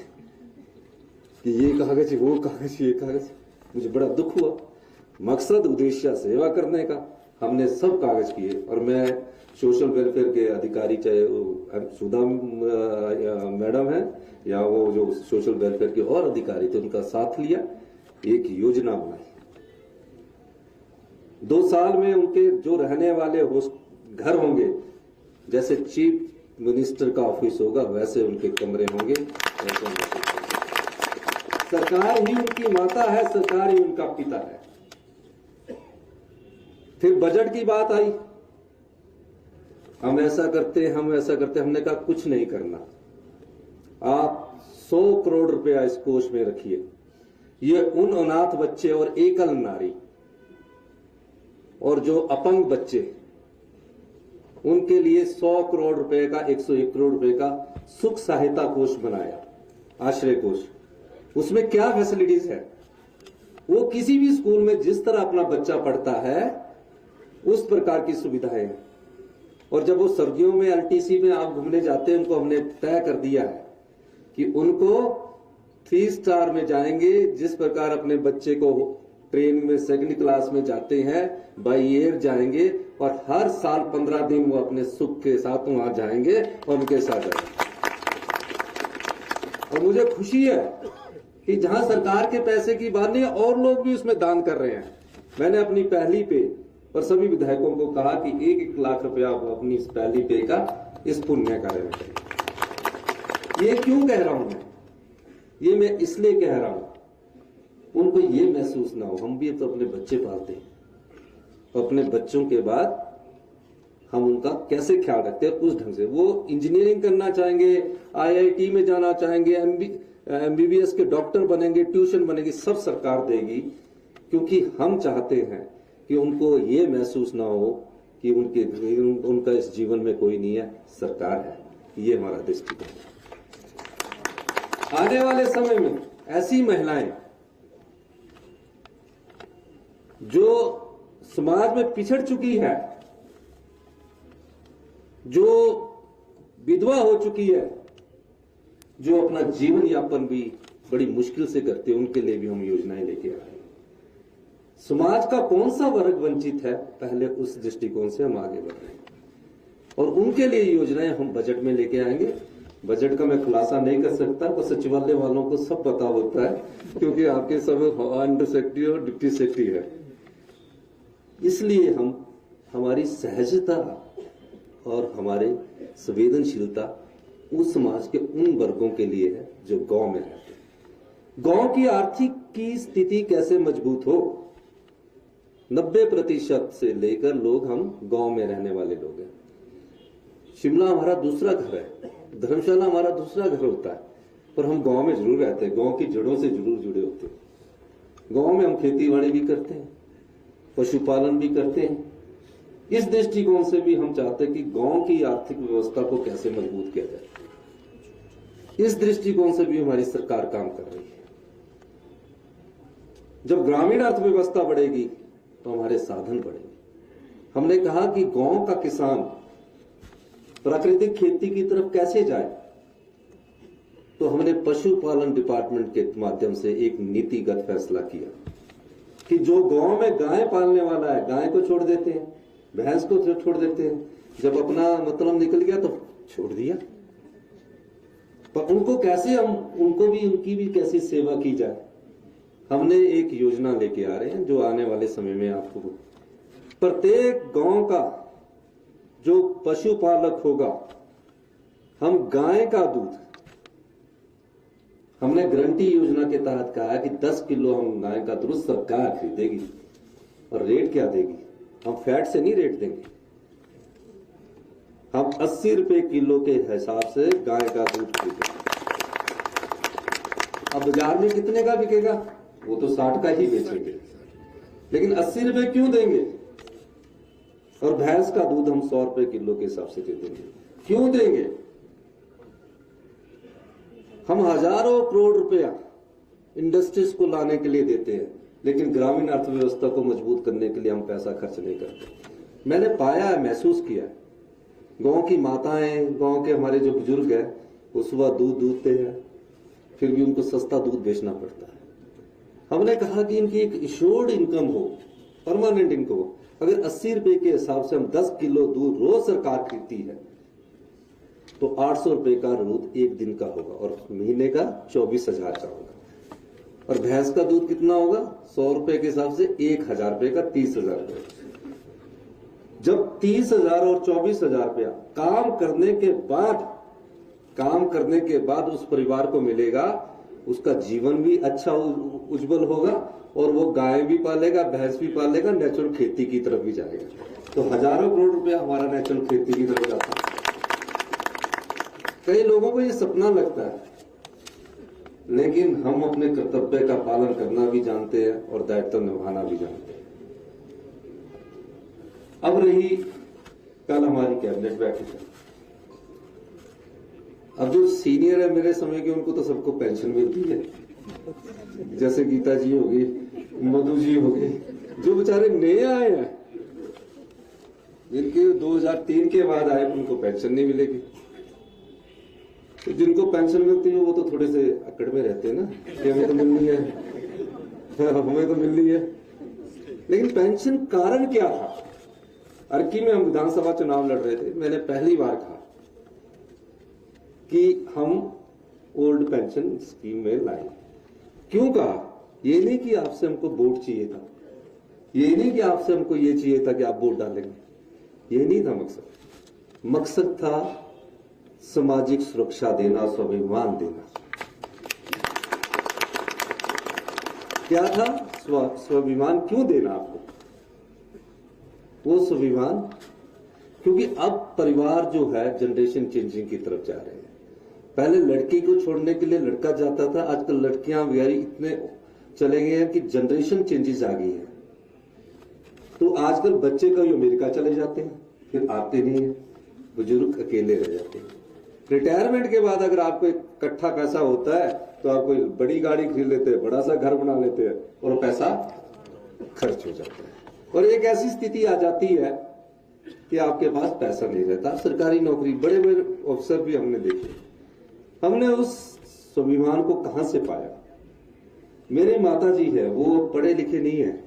कि ये कागज, वो कागज, ये कागज। मुझे बड़ा दुख हुआ। मकसद उद्देश्य सेवा करने का, हमने सब कागज किए। और मैं सोशल वेलफेयर के अधिकारी, चाहे वो सुधा मैडम है या वो जो सोशल वेलफेयर के और अधिकारी थे, उनका साथ लिया, एक योजना बनाई। 2 साल में उनके जो रहने वाले घर होंगे, जैसे चीफ मिनिस्टर का ऑफिस होगा वैसे उनके कमरे होंगे। सरकार ही उनकी माता है, सरकार ही उनका पिता है। फिर बजट की बात आई, हम ऐसा करते, हम वैसा करते। हमने कहा कुछ नहीं करना, आप 100 करोड़ रुपया इस कोष में रखिए। ये उन अनाथ बच्चे और एकल नारी और जो अपंग बच्चे, उनके लिए 100 करोड़ रुपए का, 101 करोड़ रुपए का सुख सहायता कोष बनाया, आश्रय कोष। उसमें क्या फैसिलिटीज है? वो किसी भी स्कूल में जिस तरह अपना बच्चा पढ़ता है उस प्रकार की सुविधाएं हैं। और जब वो सर्दियों में एलटीसी में आप घूमने जाते हैं, उनको हमने तय कर दिया है कि उनको 3 स्टार में जाएंगे। जिस प्रकार अपने बच्चे को ट्रेन में 2nd क्लास में जाते हैं, बाई एयर जाएंगे, और हर साल 15 दिन वो अपने सुख के साथ वहां जाएंगे और उनके साथ जाएंगे। और मुझे खुशी है कि जहां सरकार के पैसे की बात नहीं है, और लोग भी उसमें दान कर रहे हैं। मैंने अपनी पहली पे और सभी विधायकों को कहा कि 1-1 लाख रुपया अपनी पहली पे का इस पुण्य कार्य में करें। ये क्यों कह रहा हूं मैं? ये मैं इसलिए कह रहा हूं, उनको ये महसूस ना हो, हम भी तो अपने बच्चे पालते हैं, तो अपने बच्चों के बाद हम उनका कैसे ख्याल रखते हैं उस ढंग से। वो इंजीनियरिंग करना चाहेंगे, IIT में जाना चाहेंगे, MBBS के डॉक्टर बनेंगे, ट्यूशन बनेंगे, सब सरकार देगी। क्योंकि हम चाहते हैं कि उनको ये महसूस ना हो कि उनका इस जीवन में कोई नहीं है, सरकार है। ये हमारा दृष्टिकोण है। आने वाले समय में ऐसी महिलाएं जो समाज में पिछड़ चुकी है, जो विधवा हो चुकी है, जो अपना जीवन यापन भी बड़ी मुश्किल से करते हैं, उनके लिए भी हम योजनाएं लेके आ रहे हैं। समाज का कौन सा वर्ग वंचित है, पहले उस दृष्टिकोण से हम आगे बढ़ रहे हैं और उनके लिए योजनाएं हम बजट में लेके आएंगे। बजट का मैं खुलासा नहीं कर सकता, वो सचिवालय वालों को सब पता होता है, क्योंकि आपके सब अंडर सेक्रेटरी और डिप्टी सेक्रेटरी है। इसलिए हम हमारी सहजता और हमारे संवेदनशीलता उस समाज के उन वर्गों के लिए है जो गांव में रहते हैं। गांव की आर्थिक की स्थिति कैसे मजबूत हो, 90% से लेकर लोग हम गांव में रहने वाले लोग हैं। शिमला हमारा दूसरा घर है, धर्मशाला हमारा दूसरा घर होता है, पर हम गांव में जरूर रहते हैं, गांव की जड़ों से जरूर जुड़े होते हैं। गांव में हम खेती बाड़ी भी करते हैं, पशुपालन भी करते हैं। इस दृष्टिकोण से भी हम चाहते हैं कि गांव की आर्थिक व्यवस्था को कैसे मजबूत किया जाए, इस दृष्टिकोण से भी हमारी सरकार काम कर रही है। जब ग्रामीण अर्थव्यवस्था बढ़ेगी तो हमारे साधन बढ़ेंगे। हमने कहा कि गांव का किसान प्राकृतिक खेती की तरफ कैसे जाए, तो हमने पशुपालन डिपार्टमेंट के माध्यम से एक नीतिगत फैसला किया कि जो गांव में गाय पालने वाला है, गाय को छोड़ देते हैं, भैंस को छोड़ देते हैं, जब अपना मतलब निकल गया तो छोड़ दिया, पर उनको कैसे हम उनकी भी कैसे सेवा की जाए। हमने एक योजना लेके आ रहे हैं जो आने वाले समय में आपको प्रत्येक गांव का जो पशुपालक होगा, हम गाय का दूध, हमने गारंटी योजना के तहत कहा है कि 10 किलो हम गाय का दूध सरकार खरीदेगी। और रेट क्या देगी, हम फैट से नहीं रेट देंगे, हम 80 रुपए किलो के हिसाब से गाय का दूध खरीदेंगे। अब बाजार में कितने का बिकेगा, वो तो 60 का ही बेचेंगे, लेकिन 80 रुपए क्यों देंगे। और भैंस का दूध हम 100 रुपए किलो के हिसाब से दे देंगे। क्यों देंगे, हम हजारों करोड़ रुपया इंडस्ट्रीज को लाने के लिए देते हैं, लेकिन ग्रामीण अर्थव्यवस्था को मजबूत करने के लिए हम पैसा खर्च नहीं करते। मैंने पाया है, महसूस किया है, गांव की माताएं, गांव के हमारे जो बुजुर्ग हैं, वो सुबह दूध दूधते हैं, फिर भी उनको सस्ता दूध बेचना पड़ता है। हमने कहा कि इनकी एक एश्योर्ड इनकम हो, परमानेंट इनकम हो। अगर 80 रुपए के हिसाब से हम 10 किलो दूध रोज सरकार खरीदती है, तो 800 रुपए का दूध एक दिन का होगा और महीने का 24,000 का होगा। और भैंस का दूध कितना होगा, 100 रुपए के हिसाब से 1,000 रुपए का 30,000 रुपए। जब 30,000 और 24,000 रुपया काम करने के बाद उस परिवार को मिलेगा, उसका जीवन भी अच्छा उज्जवल होगा और वो गाय भी पालेगा, भैंस भी पालेगा, नेचुरल खेती की तरफ भी जाएगा। तो हजारों करोड़ रुपया हमारा नेचुरल खेती की तरफ जाता है। कई लोगों को ये सपना लगता है, लेकिन हम अपने कर्तव्य का पालन करना भी जानते हैं और दायित्व निभाना भी जानते हैं। अब रही कल हमारी कैबिनेट बैठक है। अब जो सीनियर है मेरे समय के, उनको तो सबको पेंशन मिलती है, जैसे गीता जी हो गई, मधु जी हो गई। जो बेचारे नए आए हैं, जिनके 2003 के बाद आए, उनको पेंशन नहीं मिलेगी। तो जिनको पेंशन मिलती है वो तो थोड़े से अकड़ में रहते हैं ना कि हमें तो मिलनी है, हमें तो मिलनी है। लेकिन पेंशन कारण क्या था। अर्की में हम विधानसभा चुनाव लड़ रहे थे, मैंने पहली बार कहा कि हम ओल्ड पेंशन स्कीम में लाए। क्यों कहा, ये नहीं कि आपसे हमको वोट चाहिए था, ये नहीं कि आपसे हमको ये चाहिए था कि आप वोट डालेंगे, ये नहीं था मकसद। मकसद था सामाजिक सुरक्षा देना, स्वाभिमान देना। क्या था स्वाभिमान क्यों देना आपको, वो स्वाभिमान क्योंकि अब परिवार जो है जनरेशन चेंजिंग की तरफ जा रहे हैं। पहले लड़की को छोड़ने के लिए लड़का जाता था, आजकल लड़कियां वगैरह इतने चले गए हैं कि जनरेशन चेंजेस आ गई है। तो आजकल बच्चे कभी अमेरिका चले जाते हैं, फिर आते नहीं है, बुजुर्ग अकेले रह जाते हैं। रिटायरमेंट के बाद अगर आपको इकट्ठा पैसा होता है तो आप कोई बड़ी गाड़ी खरीद लेते हैं, बड़ा सा घर बना लेते हैं और पैसा खर्च हो जाता है। और एक ऐसी स्थिति आ जाती है कि आपके पास पैसा नहीं रहता। सरकारी नौकरी, बड़े बड़े अफसर भी हमने देखे। हमने उस स्वाभिमान को कहां से पाया? मेरी माता जी है, वो पढ़े लिखे नहीं है,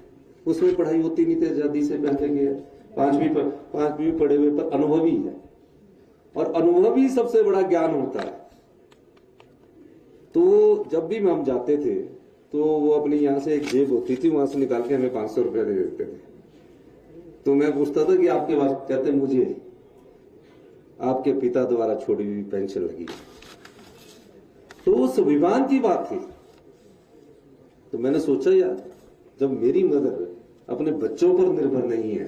उसमें पढ़ाई होती नहीं थी, आजादी से पहले के 5वीं पढ़े हुए, पर अनुभवी है, और अनुभवी सबसे बड़ा ज्ञान होता है। तो जब भी हम जाते थे तो वो अपनी यहाँ से एक जेब होती थी, वहां से निकाल के हमें 500 रुपया दे देते थे। तो मैं पूछता था कि आपके पास? कहते मुझे आपके पिता द्वारा छोड़ी हुई पेंशन लगी। तो वो स्वाभिमान की बात थी। तो मैंने सोचा यार, जब मेरी मदर अपने बच्चों पर निर्भर नहीं है,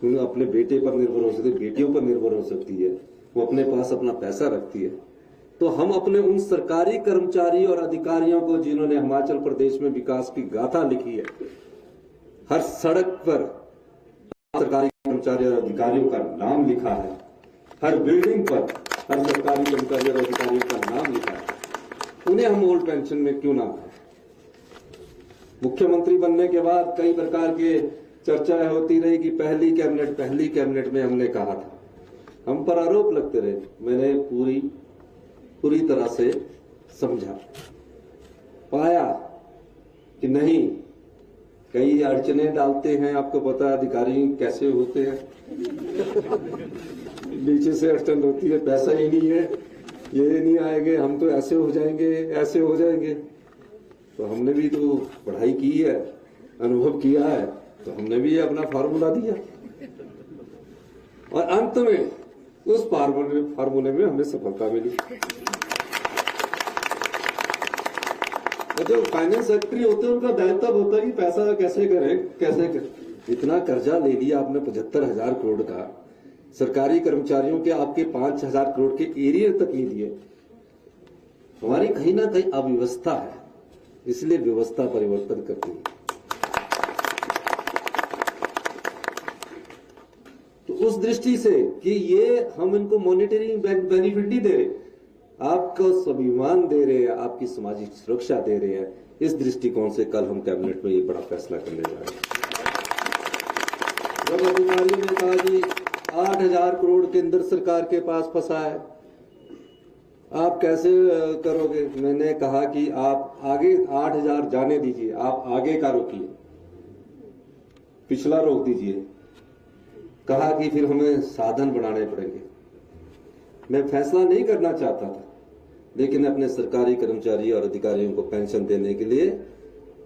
क्योंकि अपने बेटे पर निर्भर हो सकती है, बेटियों पर निर्भर हो सकती है, वो अपने पास अपना पैसा रखती है, तो हम अपने उन सरकारी कर्मचारी और अधिकारियों को, जिन्होंने हिमाचल प्रदेश में विकास की गाथा लिखी है, हर सड़क पर सरकारी कर्मचारी और अधिकारियों का नाम लिखा है, हर बिल्डिंग पर हर सरकारी कर्मचारी और अधिकारियों का नाम लिखा है, उन्हें हम ओल्ड पेंशन में क्यों ना पाए? मुख्यमंत्री बनने के बाद कई प्रकार के चर्चाएं होती रही कि पहली कैबिनेट में हमने कहा था, हम पर आरोप लगते रहे। मैंने पूरी तरह से समझा, पाया कि नहीं, कई अड़चने डालते हैं। आपको पता है अधिकारी कैसे होते हैं, नीचे से अड़चन होती है, पैसा ही नहीं है, ये नहीं आएंगे, हम तो ऐसे हो जाएंगे। तो हमने भी तो पढ़ाई की है, अनुभव किया है, तो हमने भी अपना फार्मूला दिया, और अंत में उस फार्मूले में हमें सफलता मिली। जो फाइनेंस सेक्रेटरी होते हैं, उनका दायित्व होता है कि पैसा कैसे करें। इतना कर्जा ले लिया आपने 75,000 करोड़ का, सरकारी कर्मचारियों के आपके 5,000 करोड़ के एरिया तक नहीं दिए। हमारी कहीं ना कहीं अव्यवस्था है, इसलिए व्यवस्था परिवर्तन करती है। तो उस दृष्टि से कि ये हम इनको मॉनिटरिंग बेनिफिट नहीं दे रहे, आपको स्वाभिमान दे रहे हैं, आपकी सामाजिक सुरक्षा दे रहे हैं, इस दृष्टिकोण से कल हम कैबिनेट में ये बड़ा फैसला करने जा रहे हैं। जब अधिकारियों ने कहा कि 8,000 करोड़ केंद्र सरकार के पास फंसा है, आप कैसे करोगे? मैंने कहा कि आप आगे 8,000 जाने दीजिए, आप आगे का रोकिए, पिछला रोक दीजिए। कहा कि फिर हमें साधन बनाने पड़ेंगे। मैं फैसला नहीं करना चाहता था, लेकिन अपने सरकारी कर्मचारी और अधिकारियों को पेंशन देने के लिए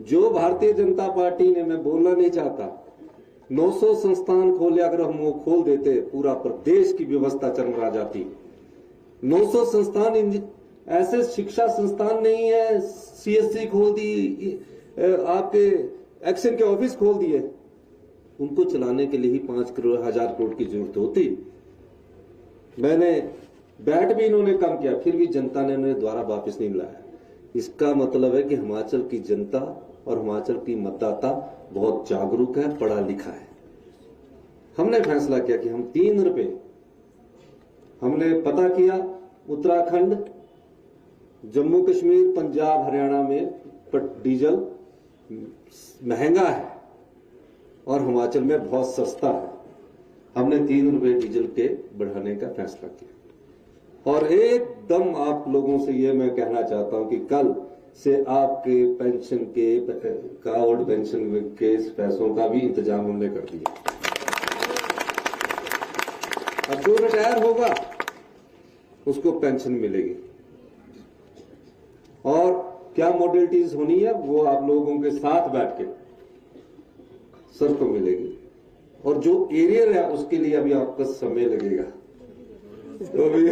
जो भारतीय जनता पार्टी ने, मैं बोलना नहीं चाहता, 900 संस्थान खोले, अगर हम वो खोल देते पूरा प्रदेश की व्यवस्था चरमरा जाती। 900 संस्थान, ऐसे शिक्षा संस्थान नहीं है, सीएससी खोल दी, आपके एक्शन के ऑफिस खोल दिए, उनको चलाने के लिए ही 5,000 करोड़ की जरूरत होती। मैंने बैट भी इन्होंने कम किया, फिर भी जनता ने उन्हें द्वारा वापस नहीं लाया। इसका मतलब है कि हिमाचल की जनता और हिमाचल की मतदाता बहुत जागरूक है, पढ़ा लिखा है। हमने फैसला किया कि हम 3 रुपए, हमने पता किया उत्तराखंड, जम्मू कश्मीर, पंजाब, हरियाणा में डीजल महंगा है और हिमाचल में बहुत सस्ता है। हमने 3 रुपए डीजल के बढ़ाने का फैसला किया। और एकदम आप लोगों से ये मैं कहना चाहता हूं कि कल से आपके पेंशन के ओल्ड पेंशन के पैसों का भी इंतजाम हमने कर दिया। अब जो रिटायर होगा उसको पेंशन मिलेगी, और क्या मॉडलिटीज होनी है वो आप लोगों के साथ बैठ के सबको मिलेगी। और जो एरियर है उसके लिए अभी आपका समय लगेगा, तो अभी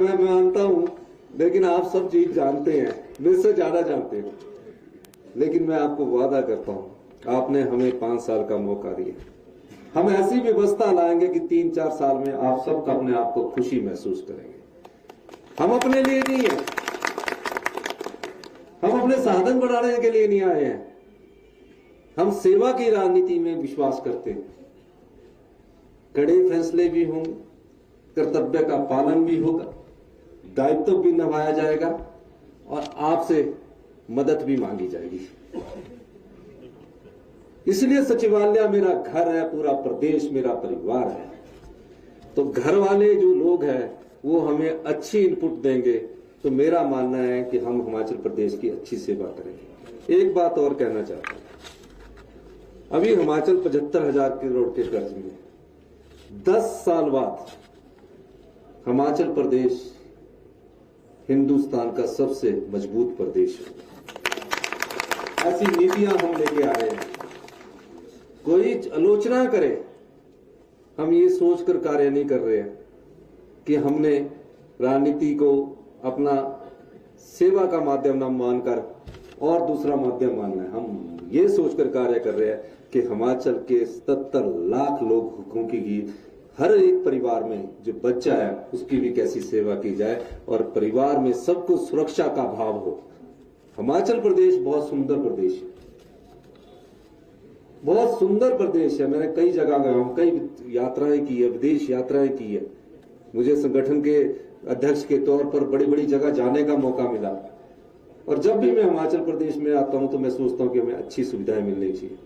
मैं मानता हूं, लेकिन आप सब चीज जानते हैं, मुझसे ज्यादा जानते हैं, लेकिन मैं आपको वादा करता हूं, आपने हमें 5 साल का मौका दिया, हम ऐसी व्यवस्था लाएंगे कि 3-4 साल में आप सब अपने आप को खुशी महसूस करेंगे। हम अपने लिए नहीं है, हम अपने साधन बढ़ाने के लिए नहीं आए हैं, हम सेवा की राजनीति में विश्वास करते हैं। कड़े फैसले भी होंगे, कर्तव्य का पालन भी होगा, दायित्व भी निभाया जाएगा, और आपसे मदद भी मांगी जाएगी। इसलिए सचिवालय मेरा घर है, पूरा प्रदेश मेरा परिवार है। तो घर वाले जो लोग हैं वो हमें अच्छी इनपुट देंगे तो मेरा मानना है कि हम हिमाचल प्रदेश की अच्छी सेवा करेंगे। एक बात और कहना चाहता हूं, अभी हिमाचल 75,000 करोड़ के कर्ज में, 10 साल बाद हिमाचल प्रदेश हिंदुस्तान का सबसे मजबूत प्रदेश है। ऐसी नीतियां हम लेके आ रहे हैं। कोई आलोचना करे, हम ये सोचकर कार्य नहीं कर रहे हैं कि हमने राजनीति को अपना सेवा का माध्यम न मानकर और दूसरा माध्यम मानना है। हम ये सोचकर कार्य कर रहे हैं कि हिमाचल के 77 लाख लोगों की हर एक परिवार में जो बच्चा है उसकी भी कैसी सेवा की जाए और परिवार में सबको सुरक्षा का भाव हो। हिमाचल प्रदेश बहुत सुंदर प्रदेश है, बहुत सुंदर प्रदेश है। मैंने कई जगह गया हूं, कई यात्राएं की है, विदेश यात्राएं की है। मुझे संगठन के अध्यक्ष के तौर पर बड़ी बड़ी जगह जाने का मौका मिला और जब भी मैं हिमाचल प्रदेश में आता हूं तो मैं सोचता हूं कि हमें अच्छी सुविधाएं मिलनी चाहिए।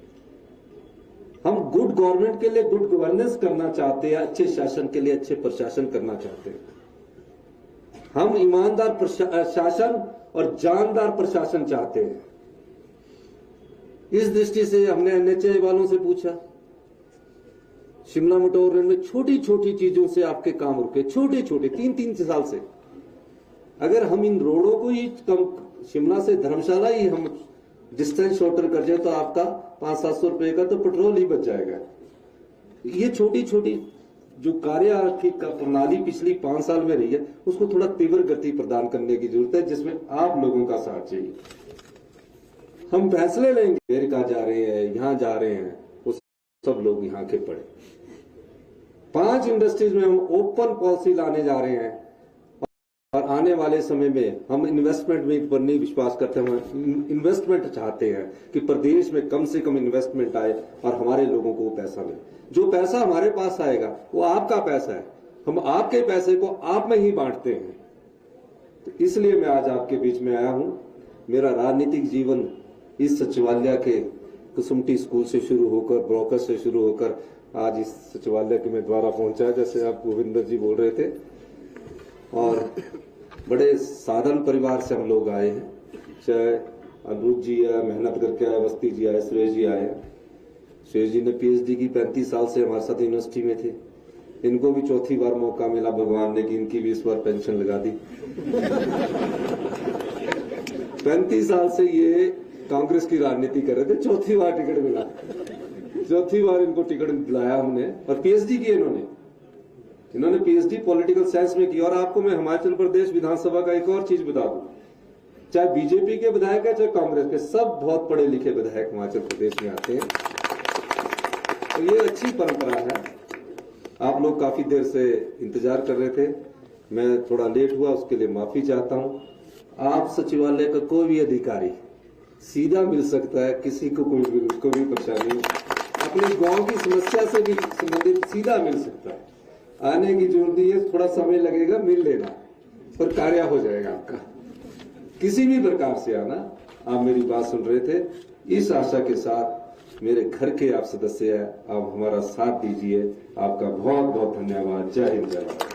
हम गुड गवर्नमेंट के लिए गुड गवर्नेंस करना चाहते हैं, अच्छे शासन के लिए अच्छे प्रशासन करना चाहते हैं। हम ईमानदार शासन और जानदार प्रशासन चाहते हैं। इस दृष्टि से हमने एनएचए वालों से पूछा, शिमला मटोर में छोटी छोटी चीजों से आपके काम रुके, छोटे छोटे 3-3 साल से। अगर हम इन रोडों को ही कम, शिमला से धर्मशाला ही हम डिस्टेंस शॉर्टर कर जाए तो आपका 500-700 रुपए का तो पेट्रोल ही बच जाएगा। ये छोटी छोटी जो कार्य आर्थिक का प्रणाली पिछली 5 साल में रही है उसको थोड़ा तीव्र गति प्रदान करने की जरूरत है, जिसमें आप लोगों का साथ चाहिए। हम फैसले लेंगे, अमेरिका जा रहे हैं, यहां जा रहे हैं, वो सब लोग यहाँ के पड़े। 5 इंडस्ट्रीज में हम ओपन पॉलिसी लाने जा रहे हैं और आने वाले समय में हम इन्वेस्टमेंट में पर नहीं विश्वास करते हैं। हम इन्वेस्टमेंट चाहते हैं कि प्रदेश में कम से कम इन्वेस्टमेंट आए और हमारे लोगों को वो पैसा मिले। जो पैसा हमारे पास आएगा वो आपका पैसा है, हम आपके पैसे को आप में ही बांटते हैं। तो इसलिए मैं आज आपके बीच में आया हूं। मेरा राजनीतिक जीवन इस सचिवालय के कुसुमटी स्कूल से शुरू होकर, ब्रोकर से शुरू होकर आज इस सचिवालय के में द्वारा पहुंचा है, जैसे आप गोविंदर जी बोल रहे थे। और बड़े साधन परिवार से हम लोग आए हैं, चाहे अनुज जी आए, मेहनत करके आए, अवस्थी जी आए, सुरेश जी आए। सुरेश जी ने पीएचडी की, 35 साल से हमारे साथ यूनिवर्सिटी में थे। इनको भी चौथी बार मौका मिला भगवान ने कि इनकी भी इस बार पेंशन लगा दी। 35 साल से ये कांग्रेस की राजनीति कर रहे थे, चौथी बार टिकट मिला, चौथी बार इनको टिकट दिलाया हमने। और पीएचडी की इन्होंने पीएचडी पॉलिटिकल साइंस में की। और आपको मैं हिमाचल प्रदेश विधानसभा का एक और चीज बता दूं, चाहे बीजेपी के विधायक है चाहे कांग्रेस के, सब बहुत पढ़े लिखे विधायक हिमाचल प्रदेश में आते हैं। तो ये अच्छी परंपरा है। आप लोग काफी देर से इंतजार कर रहे थे, मैं थोड़ा लेट हुआ, उसके लिए माफी चाहता हूं। आप सचिवालय का कोई भी अधिकारी सीधा मिल सकता है, किसी को कोई परेशानी, अपने गांव की समस्या से भी संबंधित सीधा मिल सकता है। आने की जरूरत नहीं है, थोड़ा समय लगेगा, मिल लेना, पर कार्य हो जाएगा आपका। किसी भी प्रकार से आना। आप मेरी बात सुन रहे थे, इस आशा के साथ मेरे घर के आप सदस्य हैं, आप हमारा साथ दीजिए। आपका बहुत बहुत धन्यवाद। जय हिंद, जय भारत।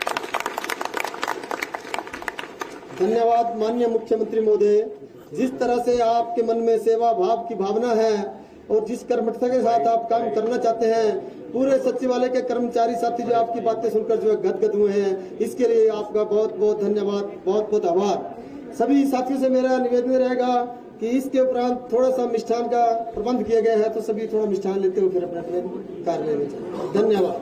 धन्यवाद माननीय मुख्यमंत्री महोदय। जिस तरह से आपके मन में सेवा भाव की भावना है और जिस कर्मठता के साथ आप काम करना चाहते हैं, पूरे सचिवालय के कर्मचारी साथी जो आपकी बातें सुनकर जो गदगद हुए हैं, इसके लिए आपका बहुत बहुत धन्यवाद, बहुत बहुत आभार। सभी साथियों से मेरा निवेदन रहेगा कि इसके उपरांत थोड़ा सा मिष्ठान का प्रबंध किया गया है, तो सभी थोड़ा मिष्ठान लेते हुए फिर अपने अपने कार्य लेने चाहिए। धन्यवाद।